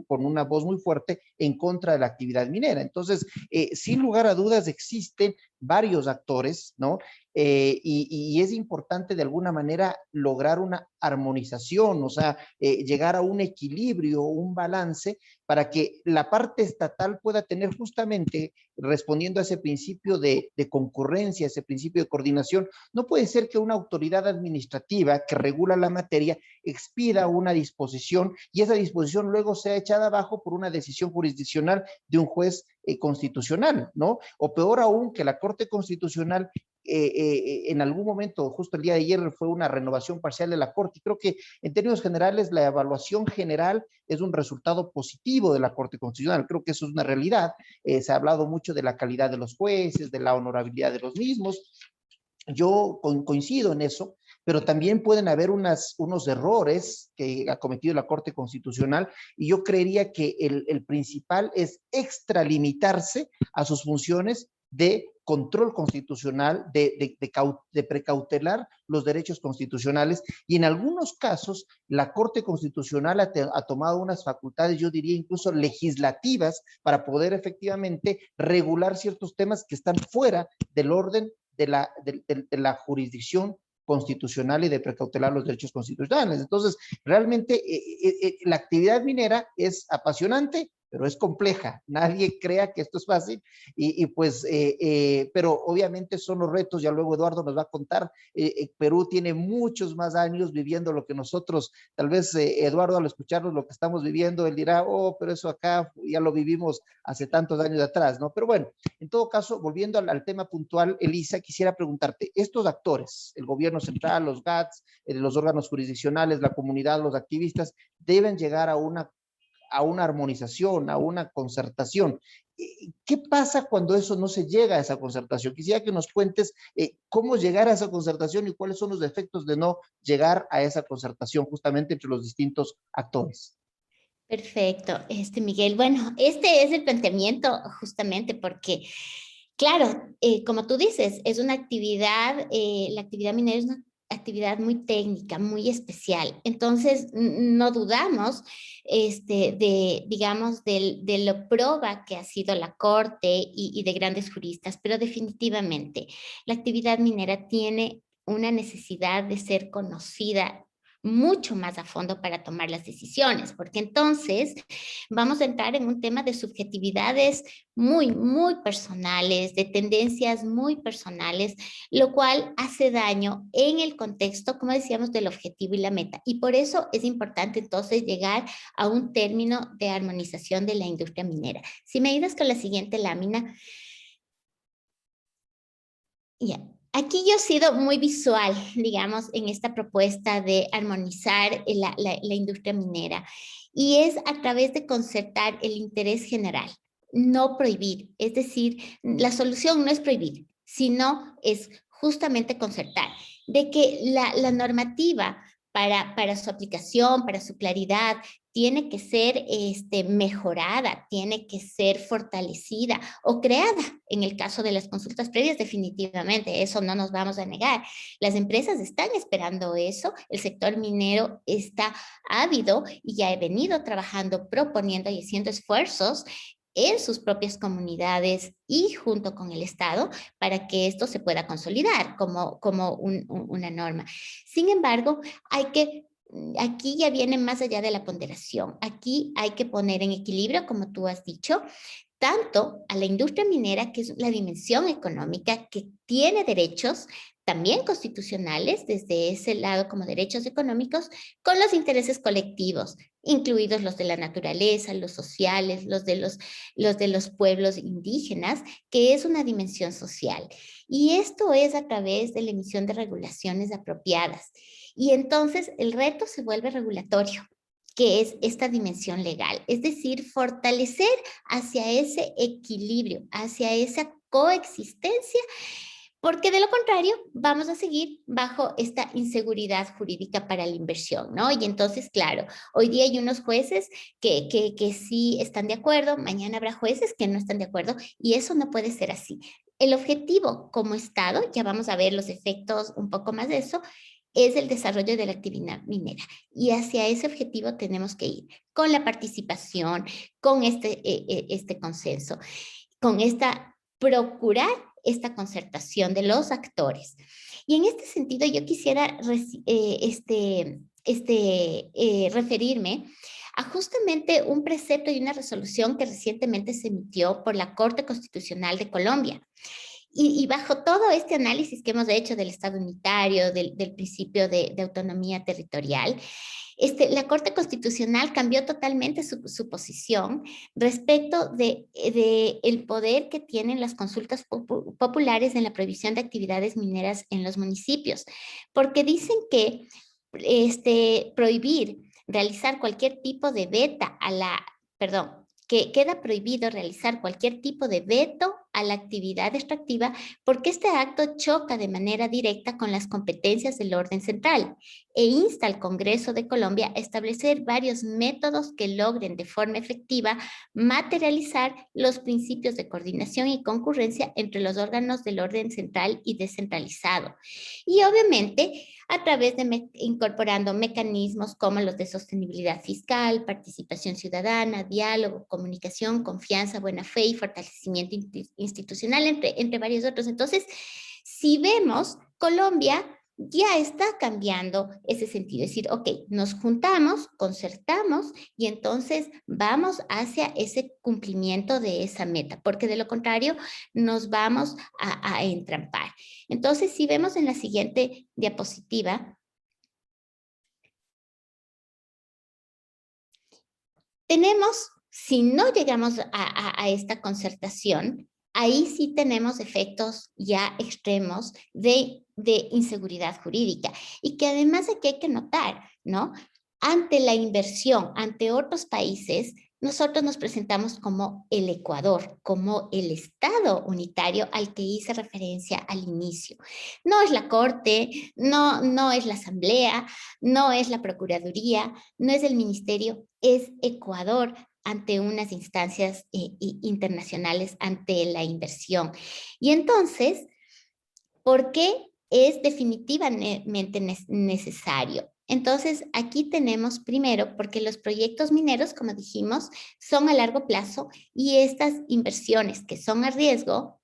con una voz muy fuerte en contra de la actividad minera. Entonces, sin lugar a dudas, existen varios actores, ¿no? Y es importante de alguna manera lograr una armonización, o sea, llegar a un equilibrio, un balance, para que la parte estatal pueda tener justamente, respondiendo a ese principio de concurrencia, ese principio de coordinación. No puede ser que una autoridad administrativa que regula la materia expida una disposición y esa disposición luego sea echada abajo por una decisión jurisdiccional de un juez constitucional, ¿no? O peor aún, que la Corte Constitucional en algún momento, justo el día de ayer, fue una renovación parcial de la Corte. Y creo que en términos generales la evaluación general es un resultado positivo de la Corte Constitucional. Creo que eso es una realidad. Se ha hablado mucho de la calidad de los jueces, de la honorabilidad de los mismos. Yo coincido en eso, pero también pueden haber unos errores que ha cometido la Corte Constitucional, y yo creería que el principal es extralimitarse a sus funciones de control constitucional, de precautelar los derechos constitucionales, y en algunos casos la Corte Constitucional ha tomado unas facultades, yo diría incluso legislativas, para poder efectivamente regular ciertos temas que están fuera del orden de la jurisdicción constitucional y de precautelar los derechos constitucionales. Entonces, realmente la actividad minera es apasionante, pero es compleja. Nadie crea que esto es fácil pues, pero obviamente son los retos, ya luego Eduardo nos va a contar. Perú tiene muchos más años viviendo lo que nosotros, tal vez Eduardo al escucharnos lo que estamos viviendo, él dirá, oh, pero eso acá ya lo vivimos hace tantos años atrás, ¿no? Pero bueno, en todo caso, volviendo al tema puntual, Elisa, quisiera preguntarte, estos actores, el gobierno central, los GATS, los órganos jurisdiccionales, la comunidad, los activistas, deben llegar a una armonización, a una concertación. ¿Qué pasa cuando eso no se llega a esa concertación? Quisiera que nos cuentes cómo llegar a esa concertación y cuáles son los efectos de no llegar a esa concertación justamente entre los distintos actores. Perfecto, Miguel. Bueno, este es el planteamiento justamente porque, claro, como tú dices, es una actividad, la actividad minera es una actividad muy técnica, muy especial. Entonces, no dudamos digamos, de lo proba que ha sido la Corte y de grandes juristas, pero definitivamente la actividad minera tiene una necesidad de ser conocida mucho más a fondo para tomar las decisiones, porque entonces vamos a entrar en un tema de subjetividades muy, muy personales, de tendencias muy personales, lo cual hace daño en el contexto, como decíamos, del objetivo y la meta. Y por eso es importante entonces llegar a un término de armonización de la industria minera. Si me ayudas con la siguiente lámina. Ya. Aquí yo he sido muy visual, digamos, en esta propuesta de armonizar la industria minera, y es a través de concertar el interés general, no prohibir. Es decir, la solución no es prohibir, sino es justamente concertar, de que la normativa para su aplicación, para su claridad, tiene que ser mejorada, tiene que ser fortalecida o creada. En el caso de las consultas previas, definitivamente, eso no nos vamos a negar. Las empresas están esperando eso, el sector minero está ávido y ya he venido trabajando, proponiendo y haciendo esfuerzos en sus propias comunidades y junto con el Estado para que esto se pueda consolidar como una norma. Sin embargo, aquí ya viene más allá de la ponderación. Aquí hay que poner en equilibrio, como tú has dicho, tanto a la industria minera, que es la dimensión económica, que tiene derechos también constitucionales, desde ese lado como derechos económicos, con los intereses colectivos, incluidos los de la naturaleza, los sociales, los de los pueblos indígenas, que es una dimensión social. Y esto es a través de la emisión de regulaciones apropiadas. Y entonces el reto se vuelve regulatorio, que es esta dimensión legal, es decir, fortalecer hacia ese equilibrio, hacia esa coexistencia, porque de lo contrario vamos a seguir bajo esta inseguridad jurídica para la inversión, ¿no? Y entonces, claro, hoy día hay unos jueces que sí están de acuerdo, mañana habrá jueces que no están de acuerdo, y eso no puede ser así. El objetivo como Estado, ya vamos a ver los efectos un poco más de eso, es el desarrollo de la actividad minera. Y hacia ese objetivo tenemos que ir con la participación, con este consenso, con procurar esta concertación de los actores. Y en este sentido yo quisiera referirme a justamente un precepto y una resolución que recientemente se emitió por la Corte Constitucional de Colombia. Y bajo todo este análisis que hemos hecho del Estado unitario, del principio de autonomía territorial, la Corte Constitucional cambió totalmente su posición respecto de el poder que tienen las consultas populares en la prohibición de actividades mineras en los municipios, porque dicen que prohibir realizar cualquier tipo de que queda prohibido realizar cualquier tipo de veto a la actividad extractiva porque este acto choca de manera directa con las competencias del orden central. e insta al Congreso de Colombia a establecer varios métodos que logren de forma efectiva materializar los principios de coordinación y concurrencia entre los órganos del orden central y descentralizado. Y obviamente a través de incorporando mecanismos como los de sostenibilidad fiscal, participación ciudadana, diálogo, comunicación, confianza, buena fe y fortalecimiento institucional, entre varios otros. Entonces, si vemos, Colombia ya está cambiando ese sentido. Es decir, ok, nos juntamos, concertamos y entonces vamos hacia ese cumplimiento de esa meta, porque de lo contrario nos vamos a entrampar. Entonces, si vemos en la siguiente diapositiva, tenemos, si no llegamos a esta concertación, ahí sí tenemos efectos ya extremos de inseguridad jurídica. Y que además aquí hay que notar, ¿no? Ante la inversión, ante otros países, nosotros nos presentamos como el Ecuador, como el Estado unitario al que hice referencia al inicio. No es la Corte, no es la Asamblea, no es la Procuraduría, no es el Ministerio, es Ecuador ante unas instancias internacionales, ante la inversión. Y entonces, ¿por qué es definitivamente necesario? Entonces, aquí tenemos primero, porque los proyectos mineros, como dijimos, son a largo plazo y estas inversiones que son a riesgo,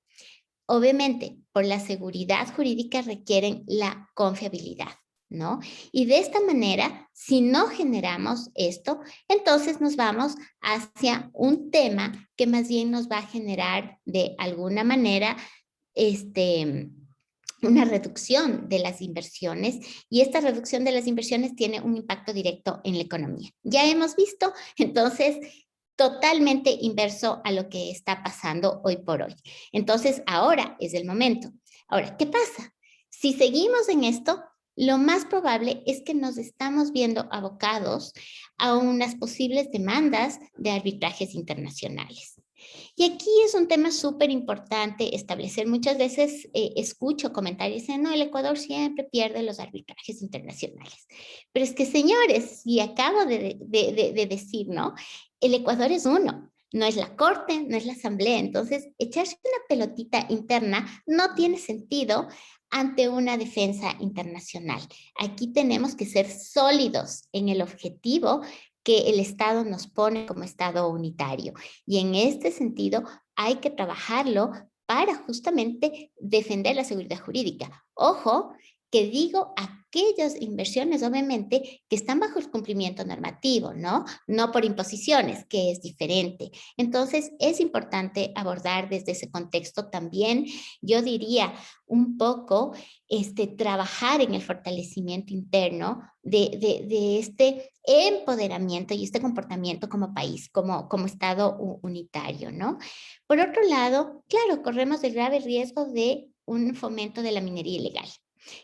obviamente, por la seguridad jurídica requieren la confiabilidad, ¿no? Y de esta manera, si no generamos esto, entonces nos vamos hacia un tema que más bien nos va a generar de alguna manera, una reducción de las inversiones y esta reducción de las inversiones tiene un impacto directo en la economía. Ya hemos visto, entonces, totalmente inverso a lo que está pasando hoy por hoy. Entonces, ahora es el momento. Ahora, ¿qué pasa? Si seguimos en esto, lo más probable es que nos estamos viendo abocados a unas posibles demandas de arbitrajes internacionales. Y aquí es un tema súper importante establecer. Muchas veces escucho comentarios dicen, no, el Ecuador siempre pierde los arbitrajes internacionales. Pero es que, señores, y acabo de decir, ¿no? El Ecuador es uno. No es la Corte, no es la Asamblea. Entonces, echarse una pelotita interna no tiene sentido ante una defensa internacional. Aquí tenemos que ser sólidos en el objetivo que el Estado nos pone como Estado unitario. Y en este sentido hay que trabajarlo para justamente defender la seguridad jurídica. Ojo, que digo aquellas inversiones, obviamente, que están bajo el cumplimiento normativo, ¿no? No por imposiciones, que es diferente. Entonces, es importante abordar desde ese contexto también, yo diría, un poco, trabajar en el fortalecimiento interno de este empoderamiento y este comportamiento como país, como Estado unitario, ¿no? Por otro lado, claro, corremos el grave riesgo de un fomento de la minería ilegal.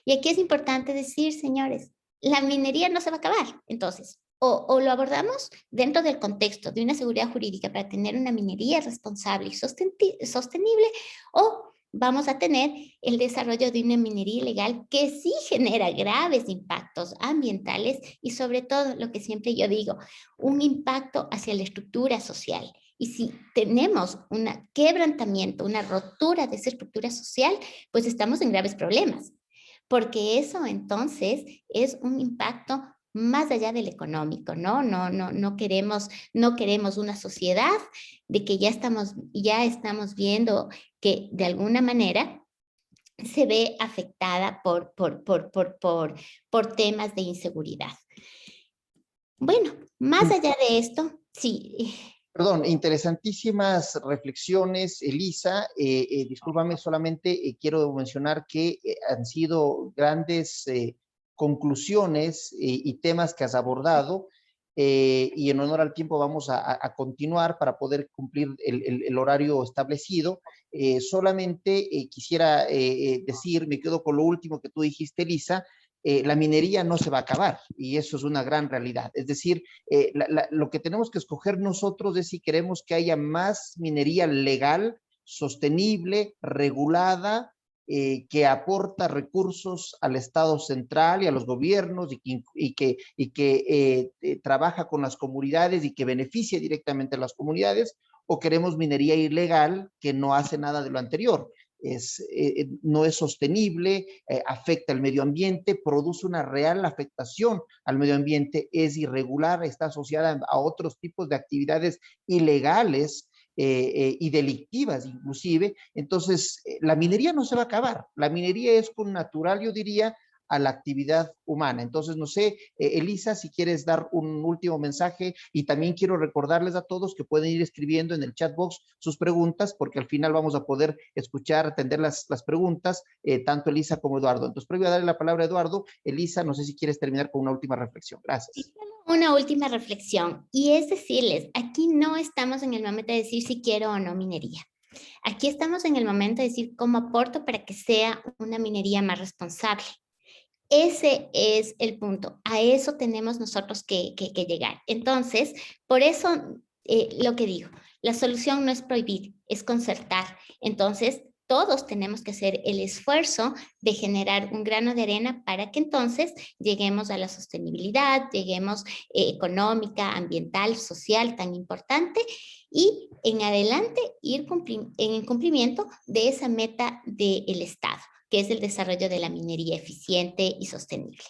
Y aquí es importante decir, señores, la minería no se va a acabar. Entonces, o lo abordamos dentro del contexto de una seguridad jurídica para tener una minería responsable y sostenible, o vamos a tener el desarrollo de una minería ilegal que sí genera graves impactos ambientales y sobre todo, lo que siempre yo digo, un impacto hacia la estructura social. Y si tenemos un quebrantamiento, una rotura de esa estructura social, pues estamos en graves problemas, porque eso entonces es un impacto más allá del económico, ¿no? No queremos una sociedad de que ya estamos viendo que de alguna manera se ve afectada por temas de inseguridad. Bueno, más allá de esto, sí. Perdón, interesantísimas reflexiones, Elisa. Discúlpame, solamente quiero mencionar que han sido grandes conclusiones y temas que has abordado, y en honor al tiempo vamos a continuar para poder cumplir el horario establecido. Solamente quisiera decir, me quedo con lo último que tú dijiste, Elisa. La minería no se va a acabar y eso es una gran realidad. Es decir, lo que tenemos que escoger nosotros es si queremos que haya más minería legal, sostenible, regulada, que aporta recursos al Estado central y a los gobiernos y que trabaja con las comunidades y que beneficia directamente a las comunidades, o queremos minería ilegal que no hace nada de lo anterior. No es sostenible, afecta al medio ambiente, produce una real afectación al medio ambiente, es irregular, está asociada a otros tipos de actividades ilegales y delictivas inclusive. Entonces, la minería no se va a acabar. La minería es natural, yo diría, a la actividad humana. Entonces, no sé, Elisa, si quieres dar un último mensaje, y también quiero recordarles a todos que pueden ir escribiendo en el chat box sus preguntas, porque al final vamos a poder escuchar, atender las preguntas, tanto Elisa como Eduardo. Entonces, previo a darle la palabra a Eduardo, Elisa, no sé si quieres terminar con una última reflexión. Gracias. Una última reflexión, y es decirles, aquí no estamos en el momento de decir si quiero o no minería. Aquí estamos en el momento de decir cómo aporto para que sea una minería más responsable. Ese es el punto. A eso tenemos nosotros que llegar. Entonces, por eso lo que digo, la solución no es prohibir, es concertar. Entonces, todos tenemos que hacer el esfuerzo de generar un grano de arena para que entonces lleguemos a la sostenibilidad, lleguemos económica, ambiental, social, tan importante, y en adelante ir en cumplimiento de esa meta del Estado, que es el desarrollo de la minería eficiente y sostenible.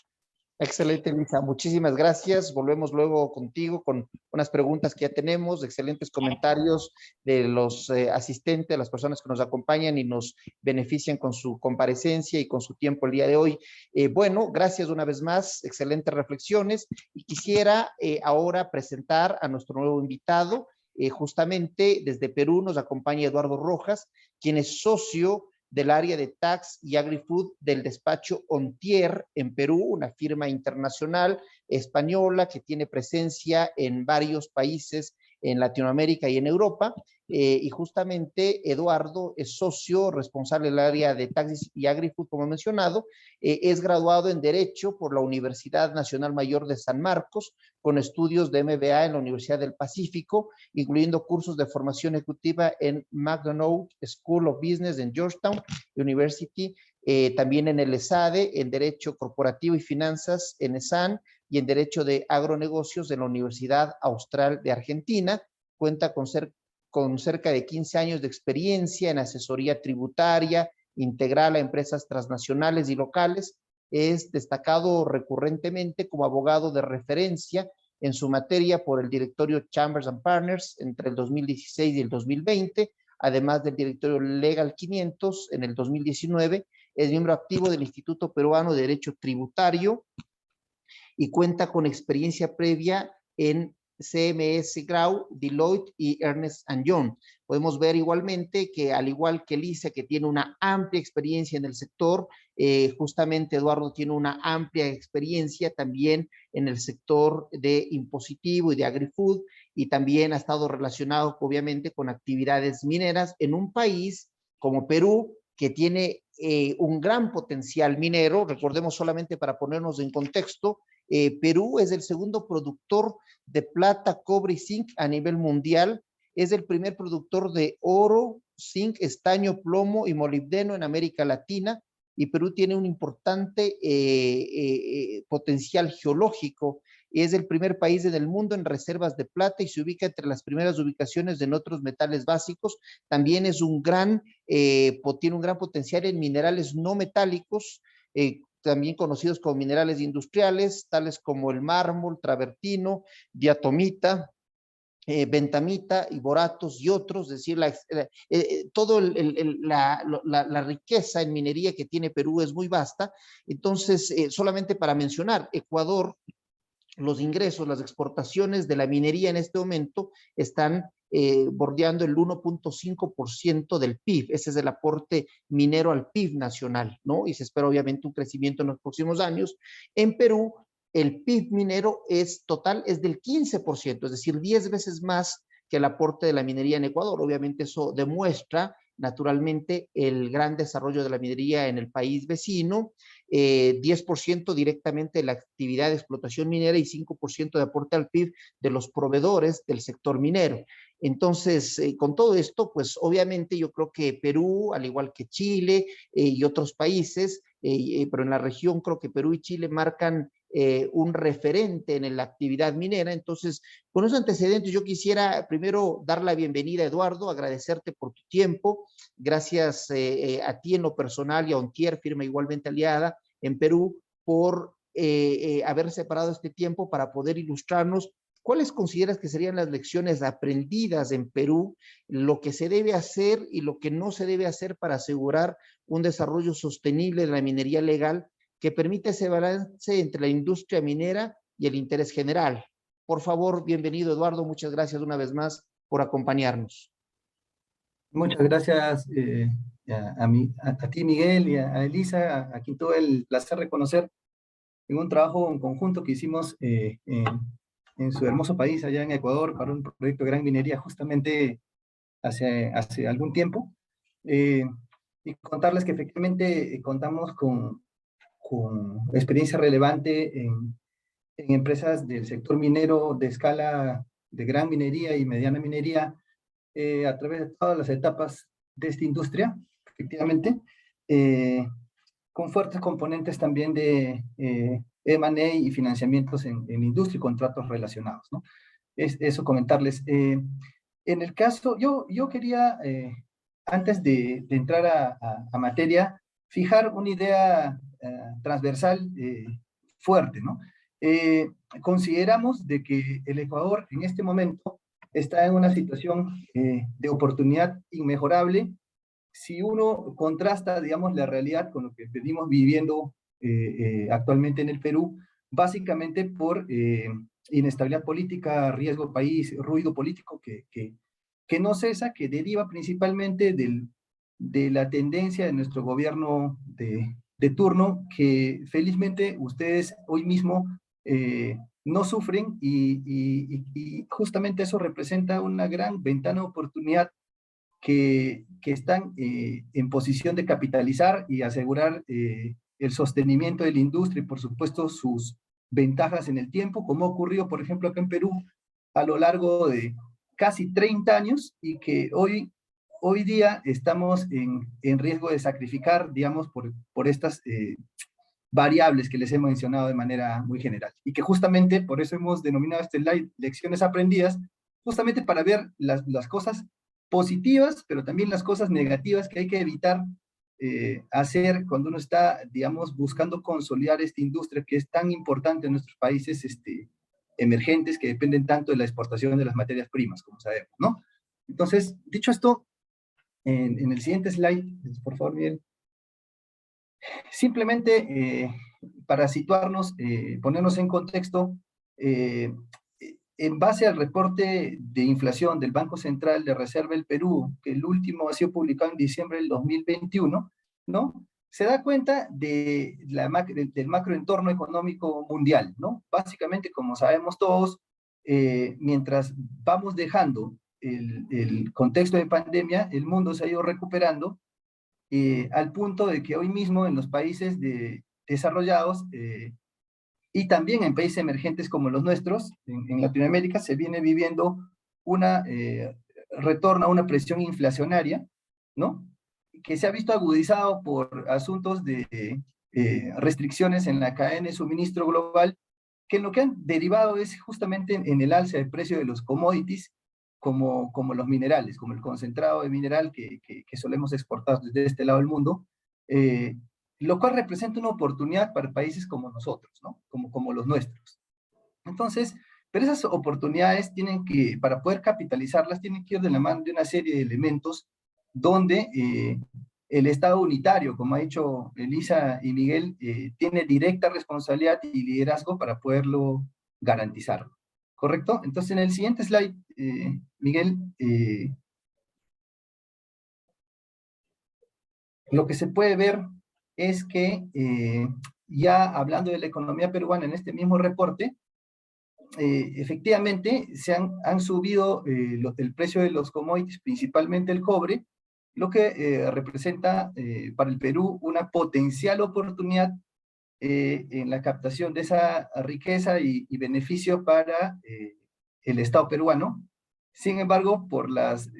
Excelente, Elisa. Muchísimas gracias. Volvemos luego contigo con unas preguntas que ya tenemos, excelentes comentarios de los asistentes, las personas que nos acompañan y nos benefician con su comparecencia y con su tiempo el día de hoy. Bueno, gracias una vez más, excelentes reflexiones. Y quisiera ahora presentar a nuestro nuevo invitado. Justamente desde Perú nos acompaña Eduardo Rojas, quien es socio del área de Tax y Agri-Food del despacho Ontier en Perú, una firma internacional española que tiene presencia en varios países en Latinoamérica y en Europa. Y justamente Eduardo es socio responsable del área de Taxis y Agri-Food, como he mencionado. Es graduado en Derecho por la Universidad Nacional Mayor de San Marcos, con estudios de MBA en la Universidad del Pacífico, incluyendo cursos de formación ejecutiva en McDonough School of Business en Georgetown University, también en el ESADE, en Derecho Corporativo y Finanzas en ESAN, y en Derecho de Agronegocios de la Universidad Austral de Argentina. Cuenta con cerca de 15 años de experiencia en asesoría tributaria integral a empresas transnacionales y locales. Es destacado recurrentemente como abogado de referencia en su materia por el directorio Chambers and Partners entre el 2016 y el 2020, además del directorio Legal 500 en el 2019. Es miembro activo del Instituto Peruano de Derecho Tributario y cuenta con experiencia previa en CMS Grau, Deloitte y Ernst Young. Podemos ver igualmente que, al igual que Elisa, que tiene una amplia experiencia en el sector, justamente Eduardo tiene una amplia experiencia también en el sector de impositivo y de agri-food, y también ha estado relacionado obviamente con actividades mineras en un país como Perú, que tiene un gran potencial minero. Recordemos, solamente para ponernos en contexto, Perú es el segundo productor de plata, cobre y zinc a nivel mundial. Es el primer productor de oro, zinc, estaño, plomo y molibdeno en América Latina, y Perú tiene un importante potencial geológico. Es el primer país en el mundo en reservas de plata y se ubica entre las primeras ubicaciones en otros metales básicos. También es tiene un gran potencial en minerales no metálicos, también conocidos como minerales industriales, tales como el mármol, travertino, diatomita, bentamita y boratos y otros. Es decir, toda la riqueza en minería que tiene Perú es muy vasta. Entonces, solamente para mencionar, Ecuador, los ingresos, las exportaciones de la minería en este momento están bordeando el 1.5% del PIB. Ese es el aporte minero al PIB nacional, ¿no? Y se espera obviamente un crecimiento en los próximos años. En Perú, el PIB minero total es del 15%, es decir, 10 veces más que el aporte de la minería en Ecuador. Obviamente eso demuestra naturalmente el gran desarrollo de la minería en el país vecino. 10% directamente de la actividad de explotación minera y 5% de aporte al PIB de los proveedores del sector minero. Entonces, con todo esto, pues obviamente yo creo que Perú, al igual que Chile y otros países, pero en la región creo que Perú y Chile marcan un referente en la actividad minera. Entonces, con esos antecedentes, yo quisiera primero dar la bienvenida a Eduardo, agradecerte por tu tiempo. Gracias a ti en lo personal y a Ontier, firma igualmente aliada en Perú, por haber separado este tiempo para poder ilustrarnos. ¿Cuáles consideras que serían las lecciones aprendidas en Perú, lo que se debe hacer y lo que no se debe hacer para asegurar un desarrollo sostenible de la minería legal que permita ese balance entre la industria minera y el interés general? Por favor, bienvenido Eduardo, muchas gracias una vez más por acompañarnos. Muchas gracias a ti, Miguel, y a Elisa, a quien tuve el placer de conocer en un trabajo en conjunto que hicimos en su hermoso país, allá en Ecuador, para un proyecto de gran minería justamente hace algún tiempo. Y contarles que efectivamente contamos con experiencia relevante en empresas del sector minero de escala de gran minería y mediana minería, a través de todas las etapas de esta industria, efectivamente, con fuertes componentes también de M&A y financiamientos en industria y contratos relacionados, ¿no? Eso comentarles. En el caso, yo quería, antes de entrar a materia, fijar una idea transversal fuerte, ¿no? Consideramos de que el Ecuador en este momento está en una situación de oportunidad inmejorable si uno contrasta, digamos, la realidad con lo que venimos viviendo actualmente en el Perú, básicamente por inestabilidad política, riesgo país, ruido político que no cesa, que deriva principalmente de la tendencia de nuestro gobierno de turno, que felizmente ustedes hoy mismo no sufren y justamente eso representa una gran ventana de oportunidad que están en posición de capitalizar y asegurar el sostenimiento de la industria y por supuesto sus ventajas en el tiempo, como ha ocurrido por ejemplo acá en Perú a lo largo de casi 30 años y que hoy día estamos en riesgo de sacrificar, digamos, por estas variables que les he mencionado de manera muy general. Y que justamente por eso hemos denominado este slide lecciones aprendidas, justamente para ver las cosas positivas, pero también las cosas negativas que hay que evitar hacer cuando uno está, digamos, buscando consolidar esta industria que es tan importante en nuestros países emergentes que dependen tanto de la exportación de las materias primas, como sabemos, ¿no? Entonces, dicho esto, en el siguiente slide, por favor, Miguel. Simplemente para situarnos, ponernos en contexto, en base al reporte de inflación del Banco Central de Reserva del Perú, que el último ha sido publicado en diciembre del 2021, ¿no? Se da cuenta del macroentorno económico mundial, ¿no? Básicamente, como sabemos todos, mientras vamos dejando el contexto de pandemia, el mundo se ha ido recuperando al punto de que hoy mismo en los países desarrollados y también en países emergentes como los nuestros, en Latinoamérica, se viene viviendo una retorno a una presión inflacionaria, ¿no? Que se ha visto agudizado por asuntos de restricciones en la cadena de suministro global, que lo que han derivado es justamente en el alza del precio de los commodities, como los minerales, como el concentrado de mineral que solemos exportar desde este lado del mundo, lo cual representa una oportunidad para países como nosotros, ¿no? Como los nuestros. Entonces, pero esas oportunidades para poder capitalizarlas, tienen que ir de la mano de una serie de elementos donde el Estado unitario, como ha dicho Elisa y Miguel, tiene directa responsabilidad y liderazgo para poderlo garantizar. ¿Correcto? Entonces, en el siguiente slide, Miguel, lo que se puede ver es que ya hablando de la economía peruana en este mismo reporte, efectivamente han subido el precio de los commodities, principalmente el cobre, lo que representa para el Perú una potencial oportunidad en la captación de esa riqueza y beneficio para el Estado peruano, Sin embargo, por las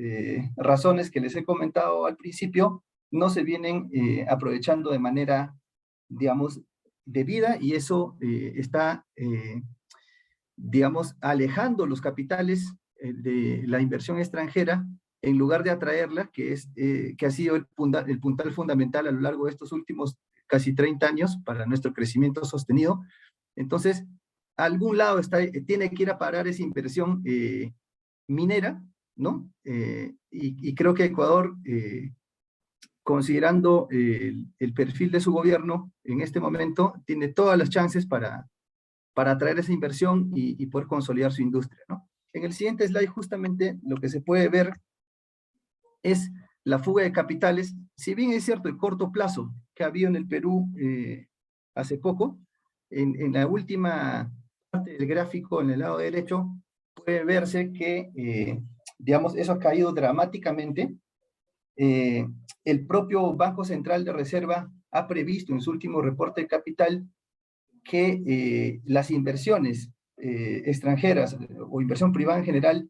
razones que les he comentado al principio, no se vienen aprovechando de manera, digamos, debida, y eso está, digamos, alejando los capitales de la inversión extranjera en lugar de atraerla, que ha sido el puntal fundamental a lo largo de estos últimos casi 30 años para nuestro crecimiento sostenido. Entonces, a algún lado tiene que ir a parar esa inversión minera, ¿no? Y creo que Ecuador, considerando el perfil de su gobierno en este momento, tiene todas las chances para atraer esa inversión y poder consolidar su industria, ¿no? En el siguiente slide, justamente, lo que se puede ver es la fuga de capitales. Si bien es cierto el corto plazo que ha habido en el Perú hace poco, en la última parte del gráfico, en el lado derecho, puede verse que, digamos, eso ha caído dramáticamente. El propio Banco Central de Reserva ha previsto en su último reporte de capital que las inversiones extranjeras o inversión privada en general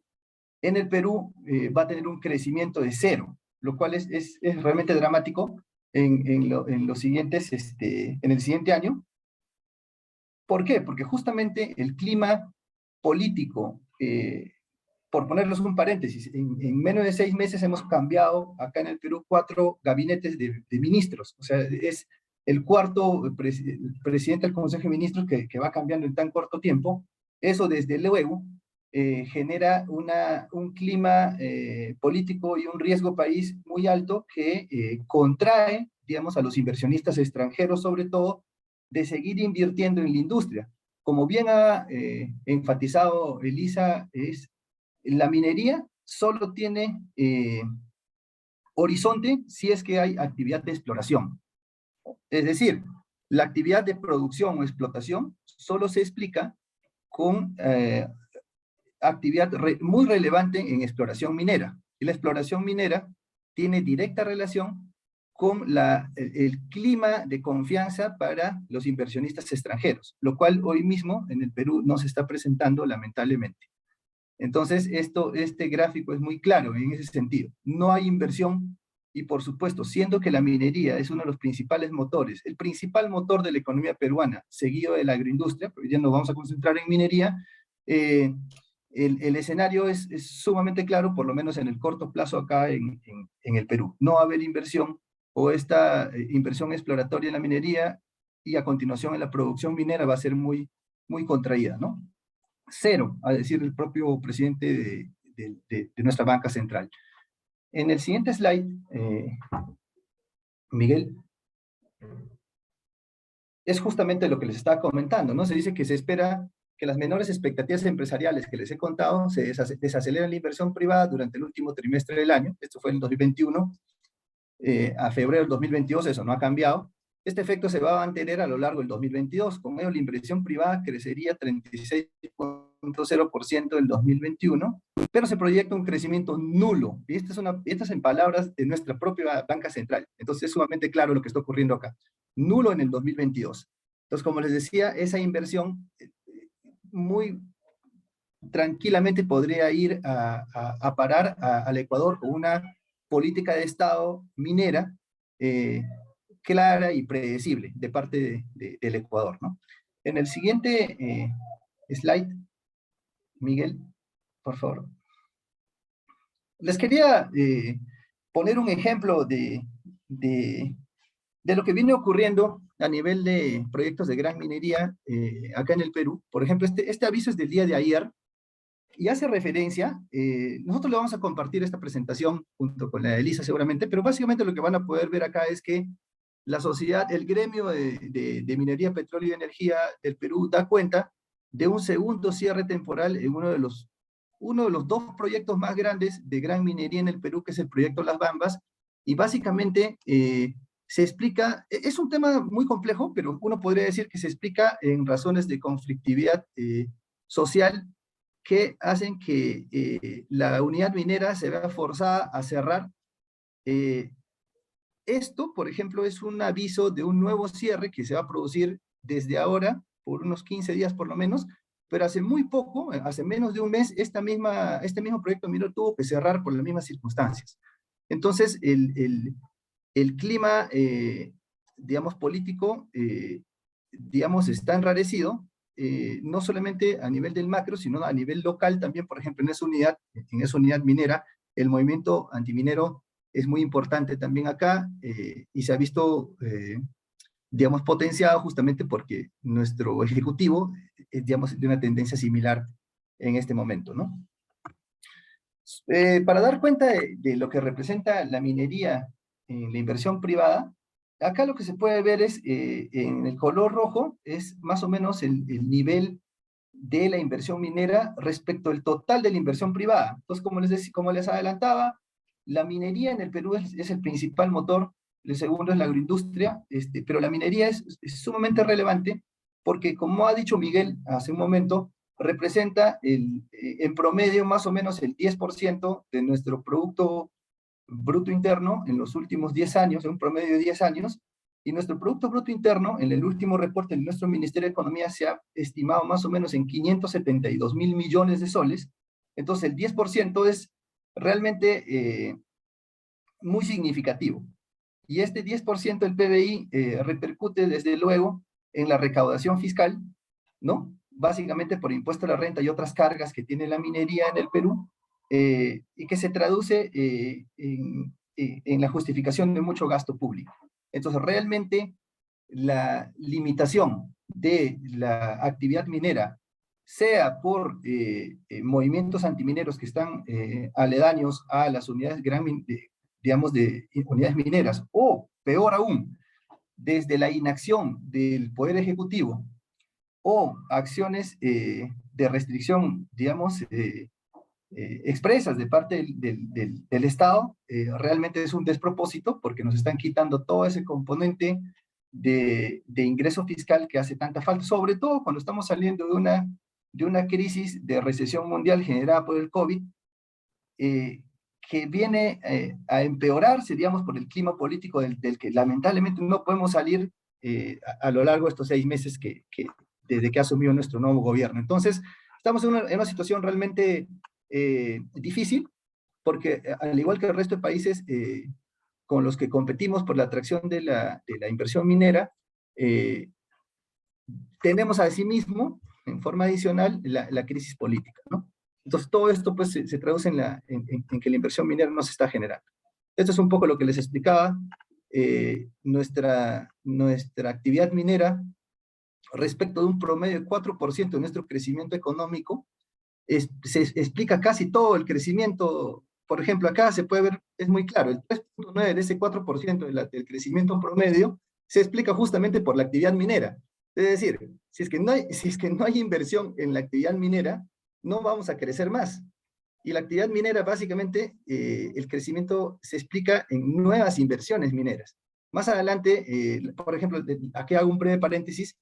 en el Perú va a tener un crecimiento de 0, lo cual es realmente dramático en los siguientes, en el siguiente año. ¿Por qué? Porque justamente el clima político, por ponerlos un paréntesis, en menos de 6 meses hemos cambiado acá en el Perú 4 gabinetes de ministros. O sea, es el cuarto presidente del Consejo de Ministros que va cambiando en tan corto tiempo. Eso, desde luego, genera un clima político y un riesgo país muy alto que contrae, digamos, a los inversionistas extranjeros, sobre todo, de seguir invirtiendo en la industria. Como bien ha enfatizado Elisa, la minería solo tiene horizonte si es que hay actividad de exploración. Es decir, la actividad de producción o explotación solo se explica con actividad muy relevante en exploración minera. Y la exploración minera tiene directa relación con el clima de confianza para los inversionistas extranjeros, lo cual hoy mismo en el Perú no se está presentando, lamentablemente. Entonces, este gráfico es muy claro en ese sentido. No hay inversión y, por supuesto, siendo que la minería es uno de los principales motores, el principal motor de la economía peruana, seguido de la agroindustria, pero ya nos vamos a concentrar en minería, el escenario es sumamente claro, por lo menos en el corto plazo acá en el Perú. No va a haber inversión o esta inversión exploratoria en la minería y a continuación en la producción minera va a ser muy, muy contraída, ¿no? 0, a decir el propio presidente de nuestra banca central. En el siguiente slide, Miguel, es justamente lo que les estaba comentando, ¿no? Se dice que se espera que las menores expectativas empresariales que les he contado se desaceleren la inversión privada durante el último trimestre del año. Esto fue en el 2021, a febrero del 2022, eso no ha cambiado. Este efecto se va a mantener a lo largo del 2022. Con ello, la inversión privada crecería 36.0% en 2021, pero se proyecta un crecimiento nulo. Y estas es en palabras de nuestra propia banca central. Entonces, es sumamente claro lo que está ocurriendo acá. Nulo en el 2022. Entonces, como les decía, esa inversión muy tranquilamente podría ir a parar al Ecuador con una política de Estado minera clara y predecible de parte del Ecuador, ¿no? En el siguiente slide, Miguel, por favor. Les quería poner un ejemplo de lo que viene ocurriendo a nivel de proyectos de gran minería acá en el Perú. Por ejemplo, este aviso es del día de ayer y hace referencia, nosotros le vamos a compartir esta presentación junto con la de Elisa seguramente, pero básicamente lo que van a poder ver acá es que la sociedad, el gremio de minería, petróleo y energía del Perú da cuenta de un segundo cierre temporal en uno de los 2 proyectos más grandes de gran minería en el Perú, que es el proyecto Las Bambas, y básicamente se explica, es un tema muy complejo, pero uno podría decir que se explica en razones de conflictividad social que hacen que la unidad minera se vea forzada a cerrar. Esto, por ejemplo, es un aviso de un nuevo cierre que se va a producir desde ahora, por unos 15 días por lo menos, pero hace muy poco, hace menos de un mes, este mismo proyecto minero tuvo que cerrar por las mismas circunstancias. Entonces, el clima, digamos, político, digamos, está enrarecido, no solamente a nivel del macro, sino a nivel local también. Por ejemplo, en esa unidad minera, el movimiento antiminero es muy importante también acá, y se ha visto, digamos, potenciado justamente porque nuestro ejecutivo es, digamos, de una tendencia similar en este momento, ¿no? Para dar cuenta de lo que representa la minería en la inversión privada, acá lo que se puede ver es, en el color rojo, es más o menos el nivel de la inversión minera respecto al total de la inversión privada. Entonces, como les adelantaba, la minería en el Perú es el principal motor, el segundo es la agroindustria, pero la minería es sumamente relevante porque, como ha dicho Miguel hace un momento, representa en promedio más o menos el 10% de nuestro Producto Bruto Interno en los últimos 10 años, en un promedio de 10 años, y nuestro Producto Bruto Interno, en el último reporte de nuestro Ministerio de Economía, se ha estimado más o menos en 572.000 millones de soles. Entonces, el 10% es realmente muy significativo. Y este 10% del PBI repercute, desde luego, en la recaudación fiscal, ¿no? Básicamente por impuesto a la renta y otras cargas que tiene la minería en el Perú, y que se traduce en la justificación de mucho gasto público. Entonces, realmente, la limitación de la actividad minera, sea por movimientos antimineros que están aledaños a las unidades, digamos, de unidades mineras, o peor aún, desde la inacción del Poder Ejecutivo o acciones de restricción, digamos, expresas de parte del Estado, realmente es un despropósito porque nos están quitando todo ese componente de ingreso fiscal que hace tanta falta, sobre todo cuando estamos saliendo de una crisis de recesión mundial generada por el COVID, que viene a empeorarse, digamos, por el clima político del que lamentablemente no podemos salir a lo largo de estos 6 meses desde que asumió nuestro nuevo gobierno. Entonces, estamos en una situación realmente difícil, porque al igual que el resto de países con los que competimos por la atracción de la inversión minera, tenemos asimismo, en forma adicional, la crisis política, ¿no? Entonces, todo esto pues, se traduce en que la inversión minera no se está generando. Esto es un poco lo que les explicaba. Nuestra actividad minera, respecto de un promedio de 4% de nuestro crecimiento económico, se explica casi todo el crecimiento. Por ejemplo, acá se puede ver, es muy claro, el 3.9 de ese 4% del crecimiento promedio se explica justamente por la actividad minera. Es decir, si es que no hay inversión en la actividad minera, no vamos a crecer más. Y la actividad minera, básicamente, el crecimiento se explica en nuevas inversiones mineras. Más adelante, por ejemplo, aquí hago un breve paréntesis,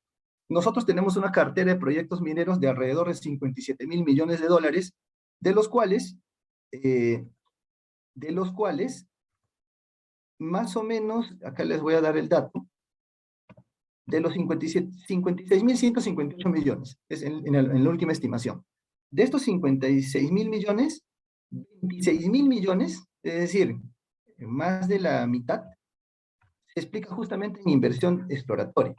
nosotros tenemos una cartera de proyectos mineros de alrededor de 57.000 millones de dólares, de los cuales, más o menos, acá les voy a dar el dato, de los 56.158 millones, es en la última estimación. De estos 56.000 millones, 26.000 millones, es decir, más de la mitad, se explica justamente en inversión exploratoria.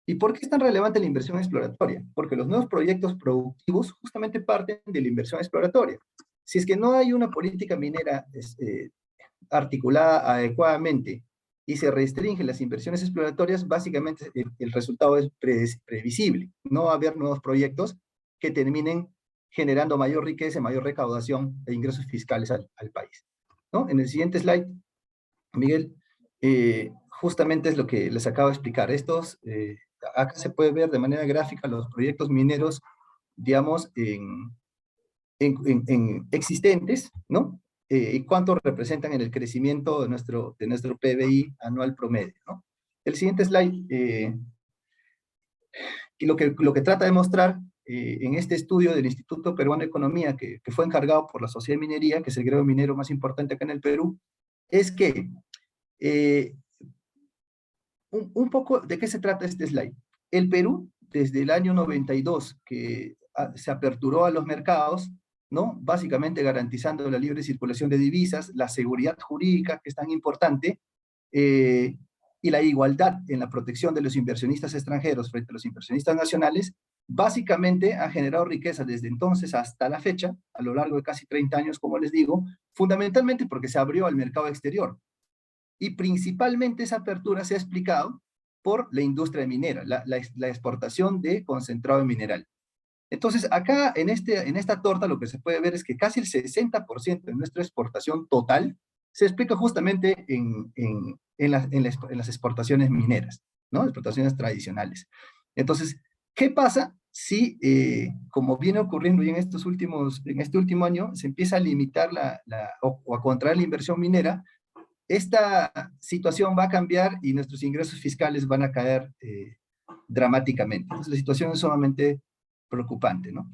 ¿Y por qué es tan relevante la inversión exploratoria? Porque los nuevos proyectos productivos justamente parten de la inversión exploratoria. Si es que no hay una política minera articulada adecuadamente y se restringen las inversiones exploratorias, básicamente el resultado es previsible. No va a haber nuevos proyectos que terminen generando mayor riqueza, mayor recaudación e ingresos fiscales al país, ¿no? En el siguiente slide, Miguel, justamente es lo que les acabo de explicar. Acá se puede ver de manera gráfica los proyectos mineros, digamos, existentes, ¿no? Y cuánto representan en el crecimiento de nuestro PBI anual promedio, ¿no? El siguiente slide, y lo que trata de mostrar en este estudio del Instituto Peruano de Economía, que fue encargado por la Sociedad de Minería, que es el gremio minero más importante acá en el Perú, es que un poco de qué se trata este slide. El Perú desde el año 92 que se aperturó a los mercados, ¿no? Básicamente garantizando la libre circulación de divisas, la seguridad jurídica, que es tan importante, y la igualdad en la protección de los inversionistas extranjeros frente a los inversionistas nacionales, básicamente ha generado riqueza desde entonces hasta la fecha, a lo largo de casi 30 años, como les digo, fundamentalmente porque se abrió al mercado exterior. Y principalmente esa apertura se ha explicado por la industria minera, la exportación de concentrado mineral. Entonces, acá en esta torta lo que se puede ver es que casi el 60% de nuestra exportación total se explica justamente en las exportaciones mineras, ¿no? Exportaciones tradicionales. Entonces, ¿qué pasa si, como viene ocurriendo ya en este último año, se empieza a limitar o a contraer la inversión minera? Esta situación va a cambiar y nuestros ingresos fiscales van a caer dramáticamente. Entonces, la situación es sumamente preocupante, ¿no?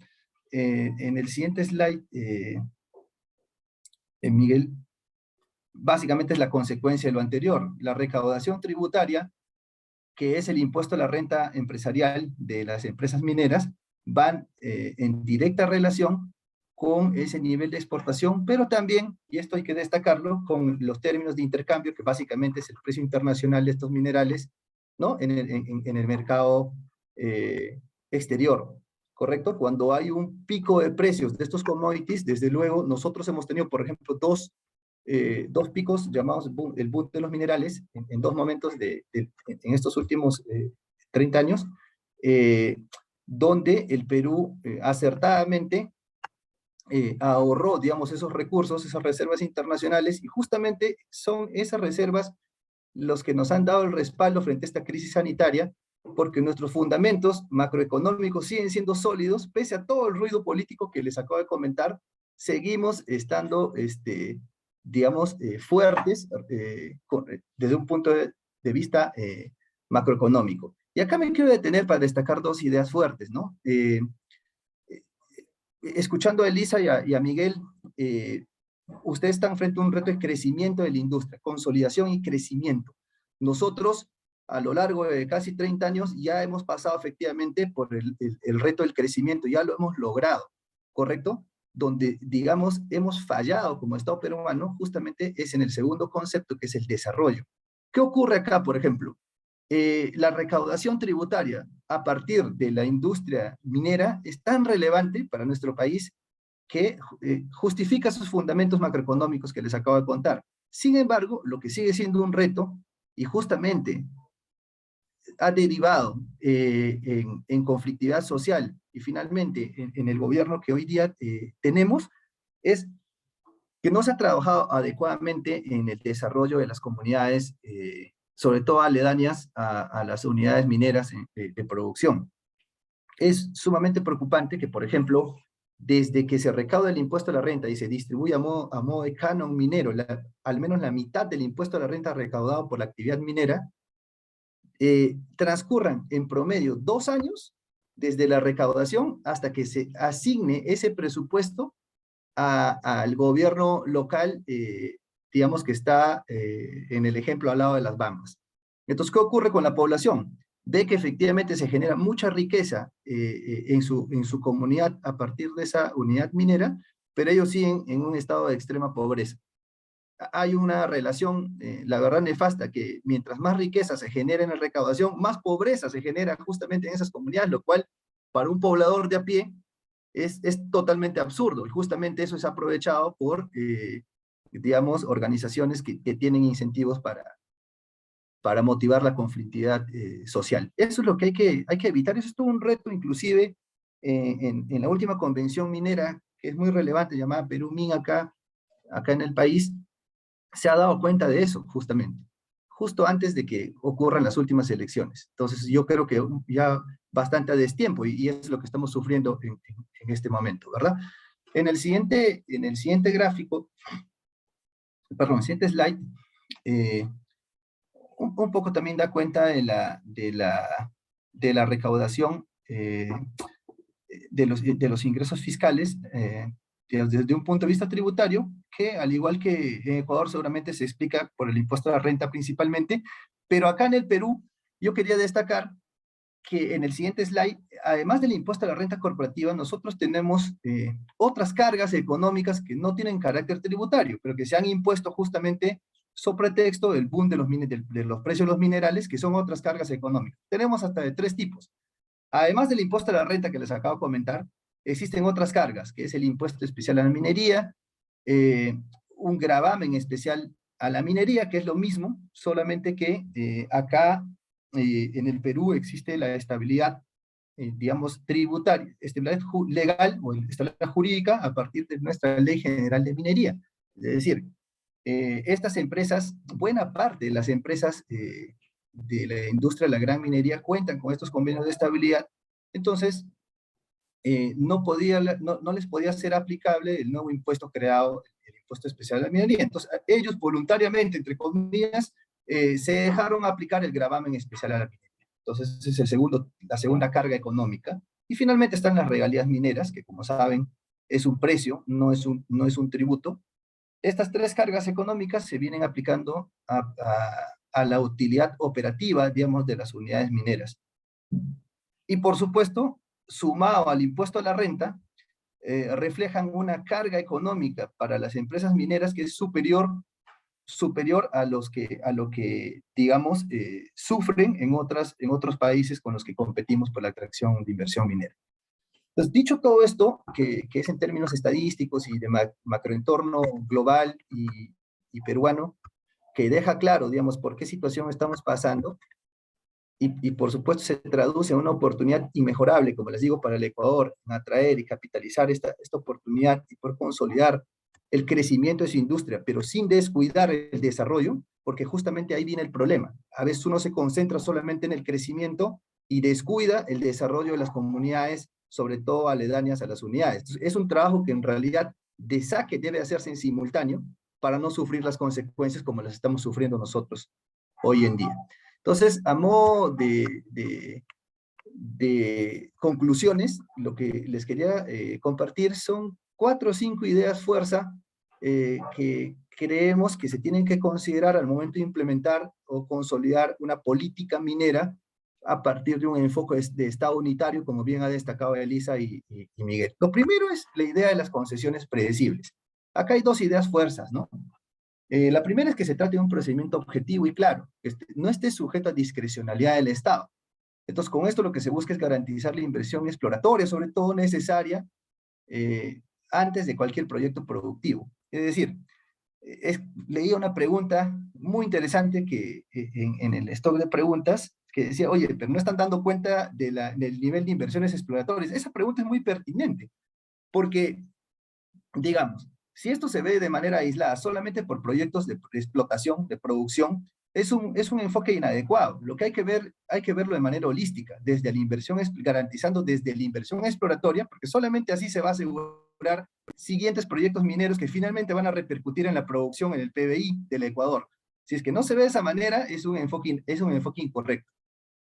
En el siguiente slide, Miguel, básicamente es la consecuencia de lo anterior. La recaudación tributaria, que es el impuesto a la renta empresarial de las empresas mineras, van en directa relación con ese nivel de exportación, pero también, y esto hay que destacarlo, con los términos de intercambio, que básicamente es el precio internacional de estos minerales, ¿no? En el mercado exterior, ¿correcto? Cuando hay un pico de precios de estos commodities, desde luego, nosotros hemos tenido, por ejemplo, dos picos llamados el boom de los minerales, en dos momentos en estos últimos 30 años, donde el Perú acertadamente ahorró, digamos, esos recursos, esas reservas internacionales, y justamente son esas reservas los que nos han dado el respaldo frente a esta crisis sanitaria, porque nuestros fundamentos macroeconómicos siguen siendo sólidos, pese a todo el ruido político que les acabo de comentar, seguimos estando, digamos, fuertes desde un punto de vista macroeconómico. Y acá me quiero detener para destacar dos ideas fuertes, ¿no? Escuchando a Elisa y a Miguel, ustedes están frente a un reto de crecimiento de la industria, consolidación y crecimiento. Nosotros, a lo largo de casi 30 años, ya hemos pasado efectivamente por el reto del crecimiento, ya lo hemos logrado, ¿correcto? Donde, digamos, hemos fallado como Estado peruano, justamente es en el segundo concepto, que es el desarrollo. ¿Qué ocurre acá, por ejemplo? La recaudación tributaria a partir de la industria minera es tan relevante para nuestro país que justifica sus fundamentos macroeconómicos que les acabo de contar. Sin embargo, lo que sigue siendo un reto, y justamente ha derivado en conflictividad social, y finalmente en el gobierno que hoy día tenemos, es que no se ha trabajado adecuadamente en el desarrollo de las comunidades, sobre todo aledañas a las unidades mineras de producción. Es sumamente preocupante que, por ejemplo, desde que se recauda el impuesto a la renta y se distribuye a modo de canon minero, al menos la mitad del impuesto a la renta recaudado por la actividad minera, transcurran en promedio 2 años desde la recaudación hasta que se asigne ese presupuesto al gobierno local, digamos que está en el ejemplo al lado de las Bahamas. Entonces, ¿qué ocurre con la población? Ve que efectivamente se genera mucha riqueza en su comunidad a partir de esa unidad minera, pero ellos siguen en un estado de extrema pobreza. Hay una relación, la verdad, nefasta, que mientras más riqueza se genera en la recaudación, más pobreza se genera justamente en esas comunidades, lo cual para un poblador de a pie es totalmente absurdo, y justamente eso es aprovechado por, digamos, organizaciones que tienen incentivos para motivar la conflictividad social. Eso es lo que hay que evitar. Eso es todo un reto, inclusive en la última convención minera, que es muy relevante, llamada Perú-Min acá en el país, se ha dado cuenta de eso, justamente, justo antes de que ocurran las últimas elecciones. Entonces, yo creo que ya bastante a destiempo, y es lo que estamos sufriendo en este momento, ¿verdad? En el siguiente gráfico, perdón, el siguiente slide, un poco también da cuenta de la recaudación de los ingresos fiscales desde un punto de vista tributario, que al igual que en Ecuador seguramente se explica por el impuesto a la renta principalmente, pero acá en el Perú yo quería destacar que en el siguiente slide, además del impuesto a la renta corporativa, nosotros tenemos otras cargas económicas que no tienen carácter tributario, pero que se han impuesto justamente sobre pretexto del boom de los precios de los minerales, que son otras cargas económicas. Tenemos hasta de 3 tipos. Además del impuesto a la renta que les acabo de comentar, existen otras cargas, que es el impuesto especial a la minería, un gravamen especial a la minería, que es lo mismo, solamente que acá en el Perú existe la estabilidad, digamos, tributaria, estabilidad legal o estabilidad jurídica a partir de nuestra Ley General de Minería. Es decir, estas empresas, buena parte de las empresas de la industria de la gran minería cuentan con estos convenios de estabilidad, entonces no les podía ser aplicable el nuevo impuesto creado, el impuesto especial a la minería. Entonces ellos voluntariamente, entre comillas, se dejaron aplicar el gravamen especial a la minería. Entonces esa es la segunda carga económica. Y finalmente están las regalías mineras, que como saben es un precio, no es un tributo. Estas 3 cargas económicas se vienen aplicando a la utilidad operativa, digamos, de las unidades mineras. Y por supuesto, sumado al impuesto a la renta, reflejan una carga económica para las empresas mineras que es superior a lo que digamos, sufren en otros países con los que competimos por la atracción de inversión minera. Entonces, dicho todo esto, que es en términos estadísticos y de macroentorno global y peruano, que deja claro, digamos, por qué situación estamos pasando, y por supuesto se traduce en una oportunidad inmejorable, como les digo, para el Ecuador, en atraer y capitalizar esta oportunidad y por consolidar el crecimiento de su industria, pero sin descuidar el desarrollo, porque justamente ahí viene el problema. A veces uno se concentra solamente en el crecimiento y descuida el desarrollo de las comunidades, sobre todo aledañas a las unidades. Entonces, es un trabajo que en realidad de saque debe hacerse en simultáneo para no sufrir las consecuencias como las estamos sufriendo nosotros hoy en día. Entonces, a modo de conclusiones, lo que les quería compartir son 4 o 5 ideas fuerza que creemos que se tienen que considerar al momento de implementar o consolidar una política minera a partir de un enfoque de Estado unitario, como bien ha destacado Elisa y Miguel. Lo primero es la idea de las concesiones predecibles. Acá hay 2 ideas fuerzas, ¿no? La primera es que se trate de un procedimiento objetivo y claro, que no esté sujeto a discrecionalidad del Estado. Entonces, con esto lo que se busca es garantizar la inversión exploratoria, sobre todo necesaria, antes de cualquier proyecto productivo. Es decir, leía una pregunta muy interesante que en el stock de preguntas, que decía, oye, pero no están dando cuenta del nivel de inversiones exploratorias. Esa pregunta es muy pertinente, porque, digamos, si esto se ve de manera aislada solamente por proyectos de explotación, de producción, es un enfoque inadecuado. Lo que hay que verlo de manera holística, desde la inversión, garantizando desde la inversión exploratoria, porque solamente así se va a asegurar siguientes proyectos mineros que finalmente van a repercutir en la producción, en el PBI del Ecuador. Si es que no se ve de esa manera, es un enfoque incorrecto.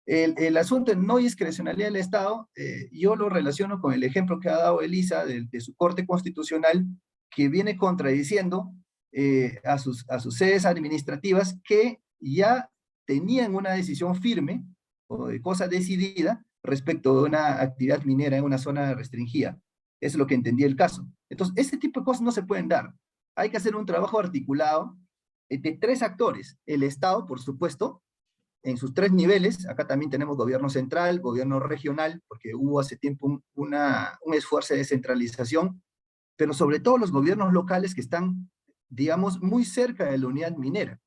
El asunto de no discrecionalidad del Estado, yo lo relaciono con el ejemplo que ha dado Elisa de su Corte Constitucional, que viene contradiciendo a sus sedes administrativas que ya tenían una decisión firme o de cosa decidida respecto de una actividad minera en una zona restringida. Es lo que entendí el caso. Entonces, este tipo de cosas no se pueden dar. Hay que hacer un trabajo articulado de 3 actores. El Estado, por supuesto, en sus 3 niveles. Acá también tenemos gobierno central, gobierno regional, porque hubo hace tiempo un esfuerzo de descentralización, pero sobre todo los gobiernos locales que están, digamos, muy cerca de la unidad minera.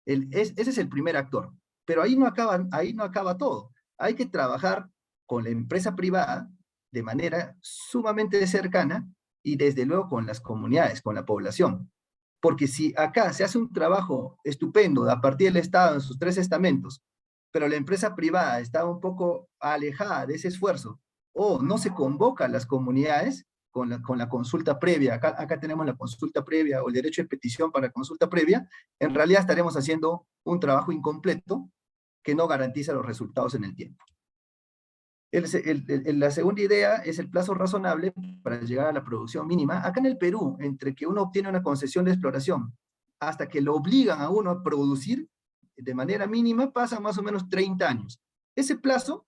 Ese es el primer actor. Pero ahí no acaba todo. Hay que trabajar con la empresa privada de manera sumamente cercana y desde luego con las comunidades, con la población. Porque si acá se hace un trabajo estupendo a partir del Estado en sus 3 estamentos, pero la empresa privada está un poco alejada de ese esfuerzo, o no se convoca a las comunidades con la consulta previa, acá tenemos la consulta previa o el derecho de petición para consulta previa, en realidad estaremos haciendo un trabajo incompleto que no garantiza los resultados en el tiempo. La segunda idea es el plazo razonable para llegar a la producción mínima. Acá en el Perú, entre que uno obtiene una concesión de exploración hasta que lo obligan a uno a producir de manera mínima, pasan más o menos 30 años. Ese plazo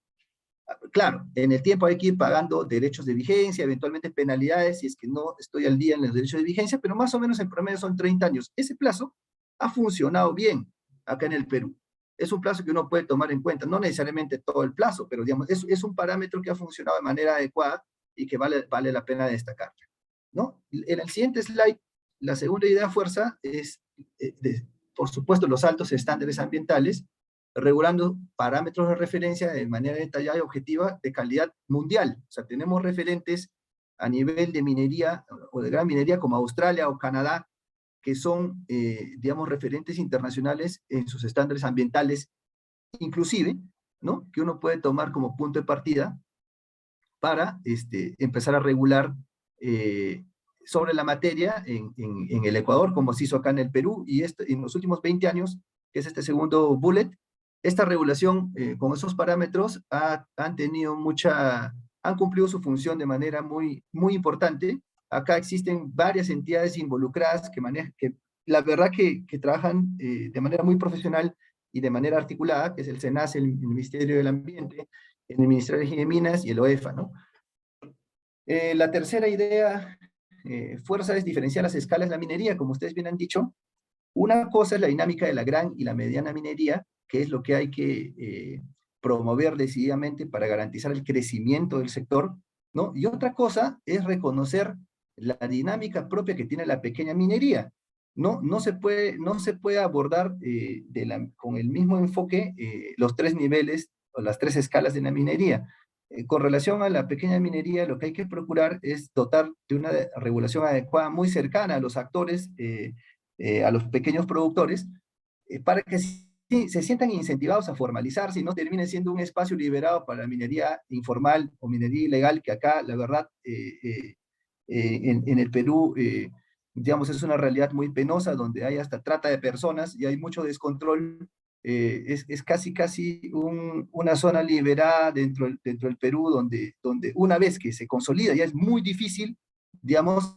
Claro, en el tiempo hay que ir pagando derechos de vigencia, eventualmente penalidades si es que no estoy al día en los derechos de vigencia, pero más o menos en promedio son 30 años. Ese plazo ha funcionado bien acá en el Perú. Es un plazo que uno puede tomar en cuenta, no necesariamente todo el plazo, pero digamos, es un parámetro que ha funcionado de manera adecuada y que vale la pena destacar, ¿no? En el siguiente slide, la segunda idea fuerza es, por supuesto, los altos estándares ambientales, regulando parámetros de referencia de manera detallada y objetiva de calidad mundial. O sea, tenemos referentes a nivel de minería o de gran minería como Australia o Canadá, que son, digamos, referentes internacionales en sus estándares ambientales, inclusive, ¿no? Que uno puede tomar como punto de partida para empezar a regular sobre la materia en el Ecuador, como se hizo acá en el Perú, y en los últimos 20 años, que es este segundo bullet, esta regulación con esos parámetros han cumplido su función de manera muy, muy importante. Acá existen varias entidades involucradas que la verdad que trabajan de manera muy profesional y de manera articulada, que es el SENACE, el Ministerio del Ambiente, en el Ministerio de Energía y Minas y el OEFA, ¿no? La tercera idea, fuerza, es diferenciar las escalas de la minería, como ustedes bien han dicho. Una cosa es la dinámica de la gran y la mediana minería, que es lo que hay que promover decididamente para garantizar el crecimiento del sector, ¿no? Y otra cosa es reconocer la dinámica propia que tiene la pequeña minería. No se puede abordar con el mismo enfoque los tres niveles o las tres escalas de la minería. Con relación a la pequeña minería, lo que hay que procurar es dotar de una regulación adecuada, muy cercana a los actores, a los pequeños productores, para que se sientan incentivados a formalizarse y no termine siendo un espacio liberado para la minería informal o minería ilegal, que acá, la verdad, en el Perú, digamos, es una realidad muy penosa, donde hay hasta trata de personas y hay mucho descontrol. Es casi una zona liberada dentro del Perú, donde una vez que se consolida ya es muy difícil, digamos,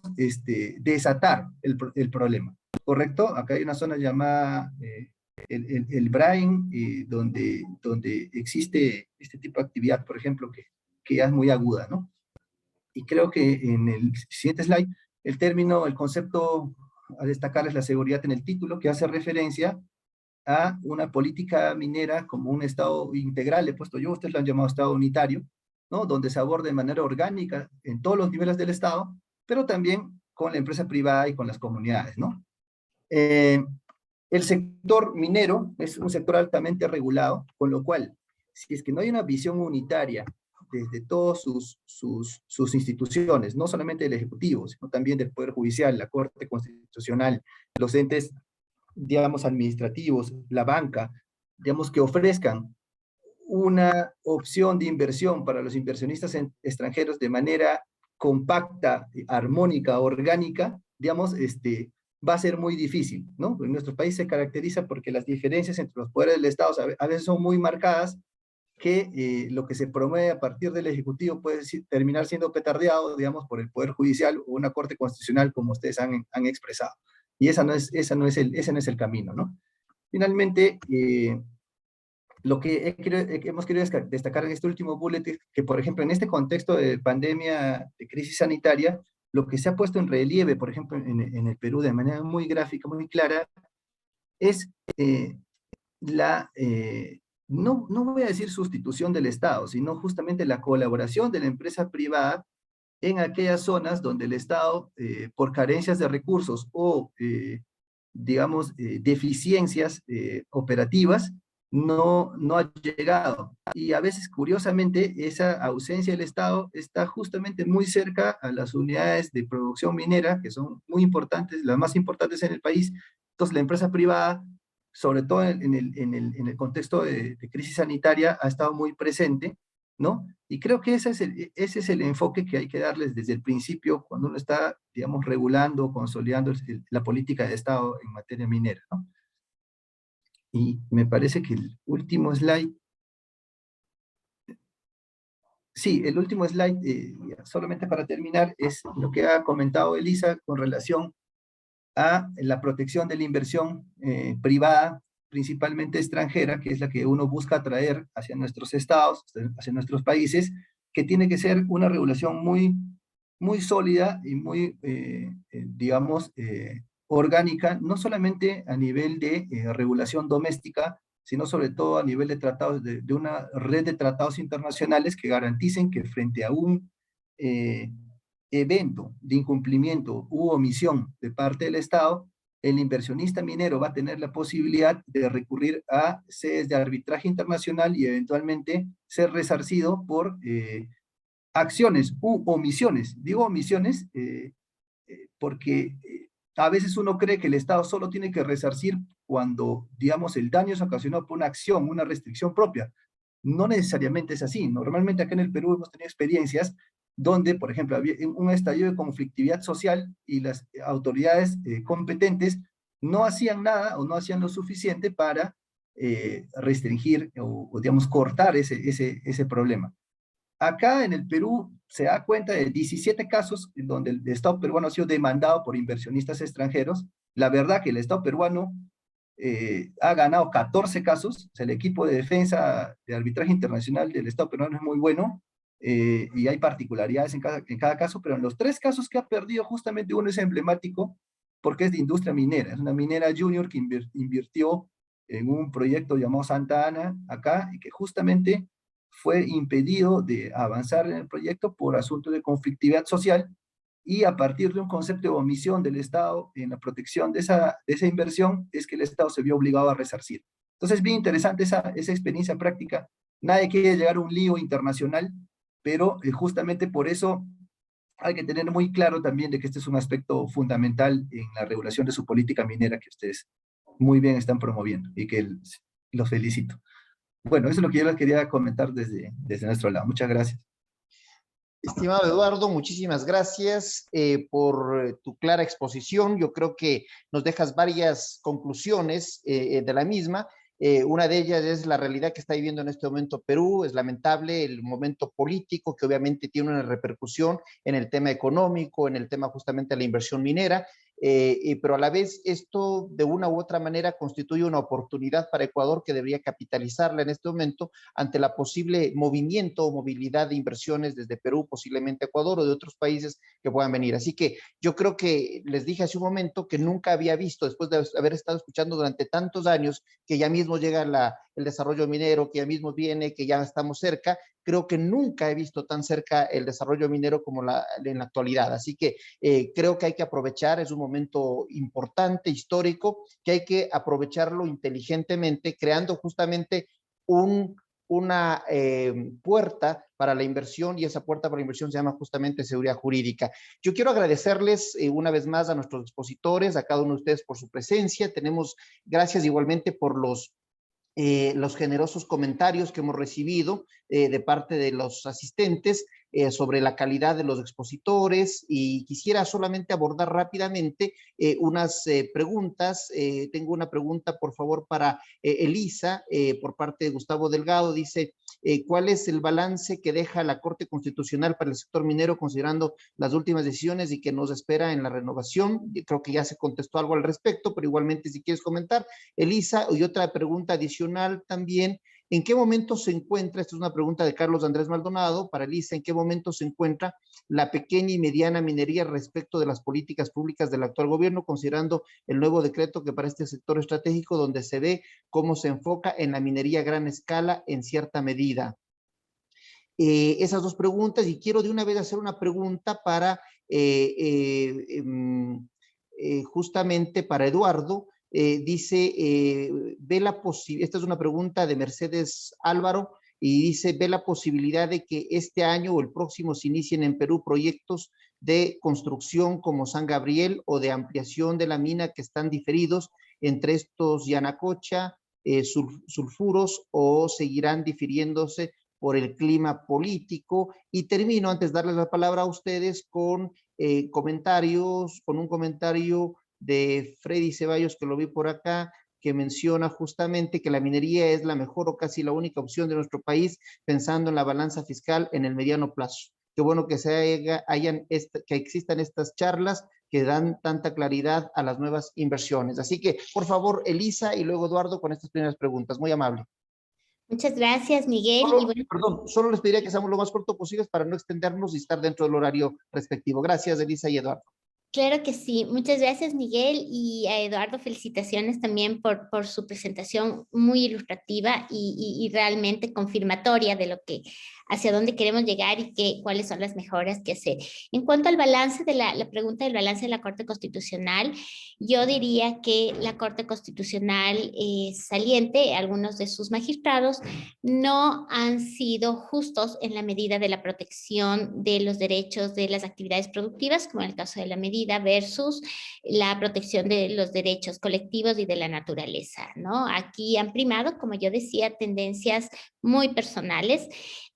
desatar el problema. ¿Correcto? Acá hay una zona llamada el Brain, donde existe este tipo de actividad, por ejemplo, que ya es muy aguda, ¿no? Y creo que en el siguiente slide, el concepto a destacar es la seguridad en el título, que hace referencia a una política minera como un Estado integral, he puesto yo, ustedes lo han llamado Estado unitario, ¿no? Donde se aborde de manera orgánica en todos los niveles del Estado, pero también con la empresa privada y con las comunidades, ¿no? El sector minero es un sector altamente regulado, con lo cual, si es que no hay una visión unitaria desde todas sus instituciones, no solamente del Ejecutivo, sino también del Poder Judicial, la Corte Constitucional, los entes, digamos, administrativos, la banca, digamos, que ofrezcan una opción de inversión para los inversionistas extranjeros de manera compacta, armónica, orgánica, digamos, va a ser muy difícil, ¿no? En nuestro país se caracteriza porque las diferencias entre los poderes del Estado a veces son muy marcadas, que lo que se promueve a partir del Ejecutivo puede terminar siendo petardeado, digamos, por el Poder Judicial o una Corte Constitucional, como ustedes han expresado. Y ese no es el camino, ¿no? Finalmente, lo que hemos querido destacar en este último bullet es que, por ejemplo, en este contexto de pandemia, de crisis sanitaria, lo que se ha puesto en relieve, por ejemplo, en el Perú de manera muy gráfica, muy clara, es no voy a decir sustitución del Estado, sino justamente la colaboración de la empresa privada en aquellas zonas donde el Estado, por carencias de recursos o, digamos, deficiencias operativas, no ha llegado. Y a veces, curiosamente, esa ausencia del Estado está justamente muy cerca a las unidades de producción minera, que son muy importantes, las más importantes en el país. Entonces, la empresa privada, sobre todo en el contexto de crisis sanitaria, ha estado muy presente, ¿no? Y creo que ese es el enfoque que hay que darles desde el principio cuando uno está, digamos, regulando, consolidando la política de Estado en materia minera, ¿no? Y me parece que el último slide, sí, el último slide, solamente para terminar, es lo que ha comentado Elisa con relación a la protección de la inversión privada principalmente extranjera, que es la que uno busca atraer hacia nuestros estados, hacia nuestros países, que tiene que ser una regulación muy sólida y muy, digamos, orgánica, no solamente a nivel de regulación doméstica, sino sobre todo a nivel de tratados, de una red de tratados internacionales que garanticen que frente a un evento de incumplimiento u omisión de parte del Estado, el inversionista minero va a tener la posibilidad de recurrir a sedes de arbitraje internacional y eventualmente ser resarcido por acciones u omisiones. Digo omisiones porque a veces uno cree que el Estado solo tiene que resarcir cuando, digamos, el daño es ocasionado por una acción, una restricción propia. No necesariamente es así. Normalmente acá en el Perú hemos tenido experiencias donde, por ejemplo, había un estallido de conflictividad social y las autoridades competentes no hacían nada o no hacían lo suficiente para restringir o, digamos, cortar ese problema. Acá en el Perú se da cuenta de 17 casos en donde el Estado peruano ha sido demandado por inversionistas extranjeros. La verdad que el Estado peruano ha ganado 14 casos. O sea, el equipo de defensa de arbitraje internacional del Estado peruano es muy bueno y hay particularidades en cada caso, pero en los 3 casos que ha perdido, justamente uno es emblemático porque es de industria minera. Es una minera junior que invirtió en un proyecto llamado Santa Ana acá y que justamente fue impedido de avanzar en el proyecto por asuntos de conflictividad social y a partir de un concepto de omisión del Estado en la protección de esa inversión es que el Estado se vio obligado a resarcir. Entonces, bien interesante esa experiencia práctica. Nadie quiere llegar a un lío internacional, pero justamente por eso hay que tener muy claro también de que este es un aspecto fundamental en la regulación de su política minera que ustedes muy bien están promoviendo y que los felicito. Bueno, eso es lo que yo les quería comentar desde nuestro lado. Muchas gracias. Estimado Eduardo, muchísimas gracias por tu clara exposición. Yo creo que nos dejas varias conclusiones de la misma. Una de ellas es la realidad que está viviendo en este momento Perú. Es lamentable el momento político que obviamente tiene una repercusión en el tema económico, en el tema justamente de la inversión minera. Pero a la vez esto de una u otra manera constituye una oportunidad para Ecuador que debería capitalizarla en este momento ante la posible movimiento o movilidad de inversiones desde Perú, posiblemente Ecuador o de otros países que puedan venir. Así que yo creo que les dije hace un momento que nunca había visto, después de haber estado escuchando durante tantos años, que ya mismo llega el desarrollo minero, que ya mismo viene, que ya estamos cerca. Creo que nunca he visto tan cerca el desarrollo minero como en la actualidad. Así que creo que hay que aprovechar, es un momento importante, histórico, que hay que aprovecharlo inteligentemente, creando justamente una puerta para la inversión y esa puerta para la inversión se llama justamente seguridad jurídica. Yo quiero agradecerles una vez más a nuestros expositores, a cada uno de ustedes por su presencia. Gracias igualmente por los generosos comentarios que hemos recibido de parte de los asistentes sobre la calidad de los expositores y quisiera solamente abordar rápidamente unas preguntas. Tengo una pregunta, por favor, para Elisa, por parte de Gustavo Delgado. Dice, ¿cuál es el balance que deja la Corte Constitucional para el sector minero considerando las últimas decisiones y que nos espera en la renovación? Creo que ya se contestó algo al respecto, pero igualmente si quieres comentar, Elisa. Y otra pregunta adicional también, ¿en qué momento se encuentra, esta es una pregunta de Carlos Andrés Maldonado, para Elisa, ¿en qué momento se encuentra la pequeña y mediana minería respecto de las políticas públicas del actual gobierno, considerando el nuevo decreto que para este sector estratégico, donde se ve cómo se enfoca en la minería a gran escala en cierta medida? Esas dos preguntas, y quiero de una vez hacer una pregunta para justamente para Eduardo. Dice, esta es una pregunta de Mercedes Álvaro, y dice, ¿ve la posibilidad de que este año o el próximo se inicien en Perú proyectos de construcción como San Gabriel o de ampliación de la mina que están diferidos, entre estos Yanacocha, sulfuros, o seguirán difiriéndose por el clima político? Y termino, antes de darles la palabra a ustedes, con un comentario de Freddy Ceballos, que lo vi por acá, que menciona justamente que la minería es la mejor o casi la única opción de nuestro país, pensando en la balanza fiscal en el mediano plazo. Qué bueno que que existan estas charlas que dan tanta claridad a las nuevas inversiones. Así que, por favor, Elisa y luego Eduardo con estas primeras preguntas. Muy amable. Muchas gracias, Miguel. Y bueno, Perdón, solo les pediría que seamos lo más corto posible para no extendernos y estar dentro del horario respectivo. Gracias, Elisa y Eduardo. claro que sí. Muchas gracias, Miguel, y a Eduardo, felicitaciones también por su presentación muy ilustrativa y realmente confirmatoria de lo que, hacia dónde queremos llegar y cuáles son las mejoras que hacer. En cuanto al balance de la pregunta del balance de la Corte Constitucional, yo diría que la Corte Constitucional saliente, algunos de sus magistrados, no han sido justos en la medida de la protección de los derechos de las actividades productivas, como en el caso de la medida, versus la protección de los derechos colectivos y de la naturaleza, ¿no? Aquí han primado, como yo decía, tendencias muy personales,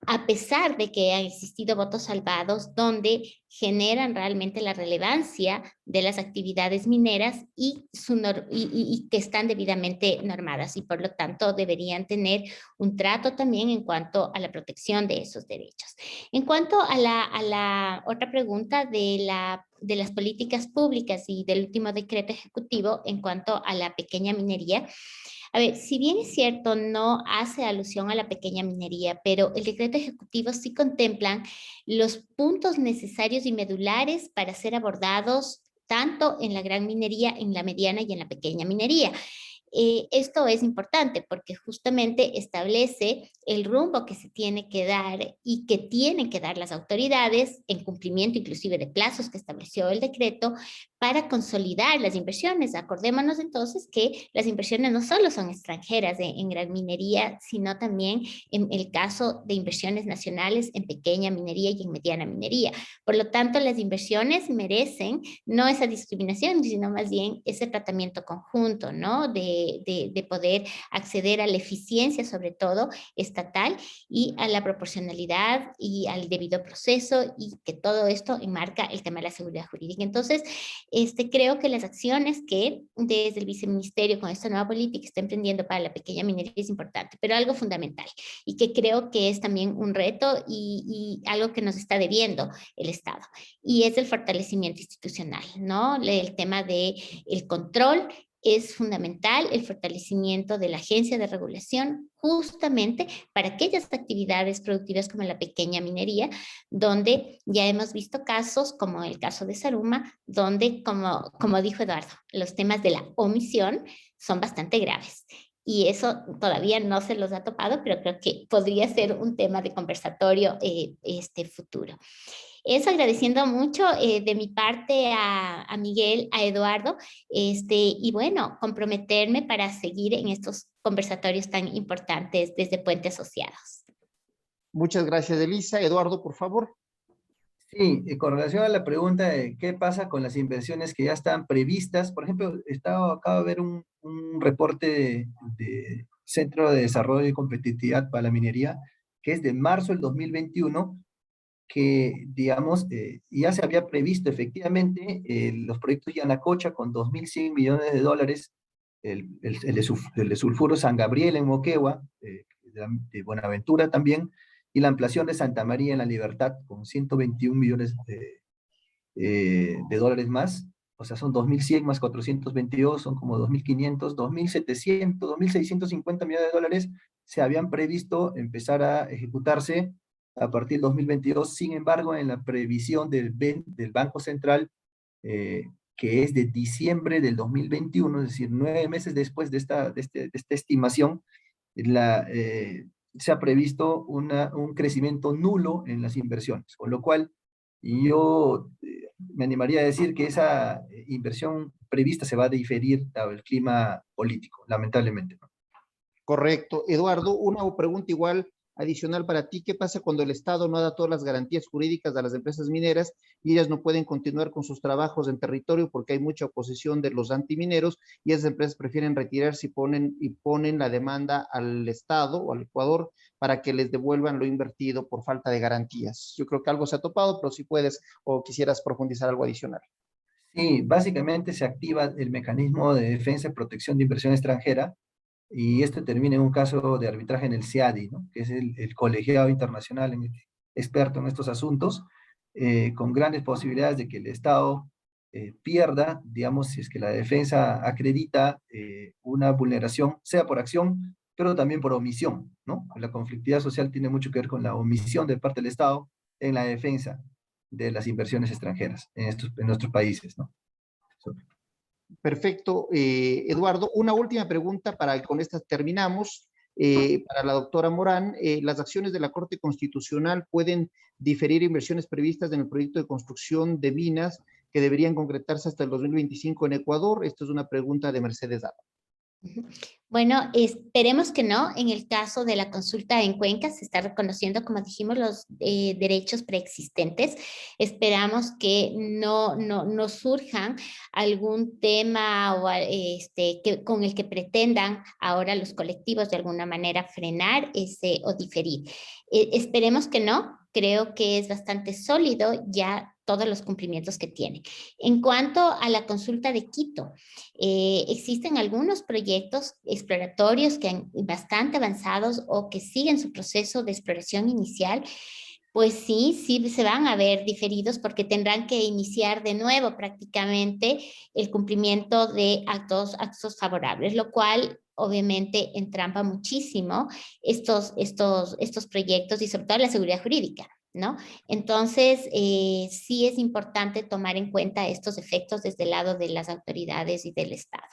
a pesar de que han existido votos salvados donde generan realmente la relevancia de las actividades mineras y que están debidamente normadas y por lo tanto deberían tener un trato también en cuanto a la protección de esos derechos. En cuanto a la otra pregunta de las políticas públicas y del último decreto ejecutivo en cuanto a la pequeña minería, a ver, si bien es cierto, no hace alusión a la pequeña minería, pero el decreto ejecutivo sí contemplan los puntos necesarios y medulares para ser abordados tanto en la gran minería, en la mediana y en la pequeña minería. Esto es importante porque justamente establece el rumbo que se tiene que dar y que tienen que dar las autoridades en cumplimiento inclusive de plazos que estableció el decreto para consolidar las inversiones. Acordémonos entonces que las inversiones no solo son extranjeras en gran minería, sino también en el caso de inversiones nacionales en pequeña minería y en mediana minería. Por lo tanto, las inversiones merecen no esa discriminación, sino más bien ese tratamiento conjunto, ¿no? De poder acceder a la eficiencia, sobre todo estatal, y a la proporcionalidad y al debido proceso, y que todo esto enmarca el tema de la seguridad jurídica. Entonces, creo que las acciones que desde el viceministerio con esta nueva política está emprendiendo para la pequeña minería es importante, pero algo fundamental y que creo que es también un reto y algo que nos está debiendo el Estado, y es el fortalecimiento institucional, ¿no? El tema de el control es fundamental, el fortalecimiento de la agencia de regulación, justamente para aquellas actividades productivas como la pequeña minería, donde ya hemos visto casos como el caso de Saruma, donde, como dijo Eduardo, los temas de la omisión son bastante graves. Y eso todavía no se los ha topado, pero creo que podría ser un tema de conversatorio futuro. Eso agradeciendo mucho de mi parte a Miguel, a Eduardo, y bueno, comprometerme para seguir en estos conversatorios tan importantes desde Puente Asociados. Muchas gracias, Elisa. Eduardo, por favor. Sí, con relación a la pregunta de qué pasa con las inversiones que ya están previstas, por ejemplo, acabo de ver un reporte de Centro de Desarrollo y Competitividad para la Minería, que es de marzo del 2021, que, digamos, ya se había previsto efectivamente los proyectos Yanacocha con 2.100 millones de dólares, el de sulfuro San Gabriel en Moquegua, de Buenaventura también, y la ampliación de Santa María en La Libertad con 121 millones de dólares más. O sea, son 2.100 más 422, son como 2.500, 2.700, 2.650 millones de dólares se habían previsto empezar a ejecutarse a partir del 2022. Sin embargo, en la previsión del Banco Central, que es de diciembre del 2021, es decir, 9 meses después de esta estimación, se ha previsto un crecimiento nulo en las inversiones, con lo cual yo me animaría a decir que esa inversión prevista se va a diferir dado el clima político, lamentablemente, ¿no? Correcto. Eduardo, una pregunta igual adicional para ti. ¿Qué pasa cuando el Estado no da todas las garantías jurídicas a las empresas mineras y ellas no pueden continuar con sus trabajos en territorio porque hay mucha oposición de los antimineros y esas empresas prefieren retirarse y ponen la demanda al Estado o al Ecuador para que les devuelvan lo invertido por falta de garantías? Yo creo que algo se ha topado, pero si puedes o quisieras profundizar algo adicional. Sí, básicamente se activa el mecanismo de defensa y protección de inversión extranjera, y esto termina en un caso de arbitraje en el CIADI, ¿no? Que es el colegiado internacional experto en estos asuntos, con grandes posibilidades de que el Estado pierda, digamos, si es que la defensa acredita una vulneración, sea por acción, pero también por omisión, ¿no? La conflictividad social tiene mucho que ver con la omisión de parte del Estado en la defensa de las inversiones extranjeras en nuestros países, ¿no? Perfecto, Eduardo. Una última pregunta con esta terminamos. Para la doctora Morán, ¿las acciones de la Corte Constitucional pueden diferir inversiones previstas en el proyecto de construcción de minas que deberían concretarse hasta el 2025 en Ecuador? Esta es una pregunta de Mercedes Dava. Bueno, esperemos que no. En el caso de la consulta en Cuenca se está reconociendo, como dijimos, los derechos preexistentes. Esperamos que no surjan algún tema o, con el que pretendan ahora los colectivos de alguna manera frenar o diferir. Esperemos que no. Creo que es bastante sólido ya todos los cumplimientos que tiene. En cuanto a la consulta de Quito, existen algunos proyectos exploratorios bastante avanzados o que siguen su proceso de exploración inicial. Pues sí se van a ver diferidos porque tendrán que iniciar de nuevo prácticamente el cumplimiento de actos favorables, lo cual obviamente entrampa muchísimo estos proyectos y sobre todo la seguridad jurídica, ¿no? Entonces, sí es importante tomar en cuenta estos efectos desde el lado de las autoridades y del Estado.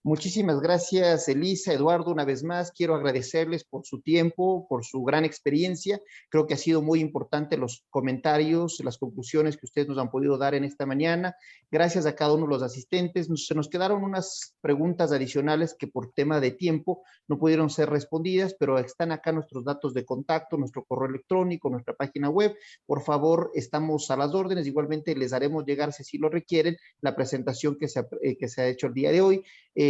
Muchísimas gracias, Elisa, Eduardo. Una vez más, quiero agradecerles por su tiempo, por su gran experiencia. Creo que ha sido muy importante los comentarios, las conclusiones que ustedes nos han podido dar en esta mañana. Gracias a cada uno de los asistentes. Se nos quedaron unas preguntas adicionales que por tema de tiempo no pudieron ser respondidas, pero están acá nuestros datos de contacto, nuestro correo electrónico, nuestra página web. Por favor, estamos a las órdenes. Igualmente les haremos llegar, si así lo requieren, la presentación que se ha hecho el día de hoy.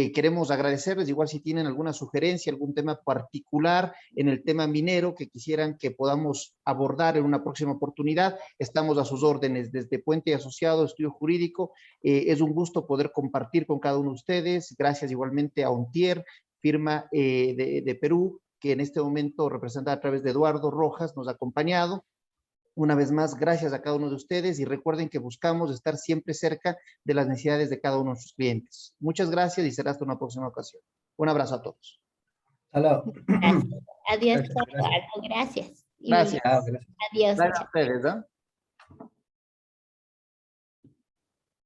Queremos agradecerles, igual si tienen alguna sugerencia, algún tema particular en el tema minero que quisieran que podamos abordar en una próxima oportunidad, estamos a sus órdenes desde Puente y Asociado Estudio Jurídico. Es un gusto poder compartir con cada uno de ustedes. Gracias igualmente a Ontier, firma de Perú, que en este momento representa a través de Eduardo Rojas, nos ha acompañado. Una vez más, gracias a cada uno de ustedes y recuerden que buscamos estar siempre cerca de las necesidades de cada uno de nuestros clientes. Muchas gracias y será hasta una próxima ocasión. Un abrazo a todos. Hola. Gracias. Adiós, Gracias. gracias. Gracias. Adiós. Gracias a ustedes, ¿no?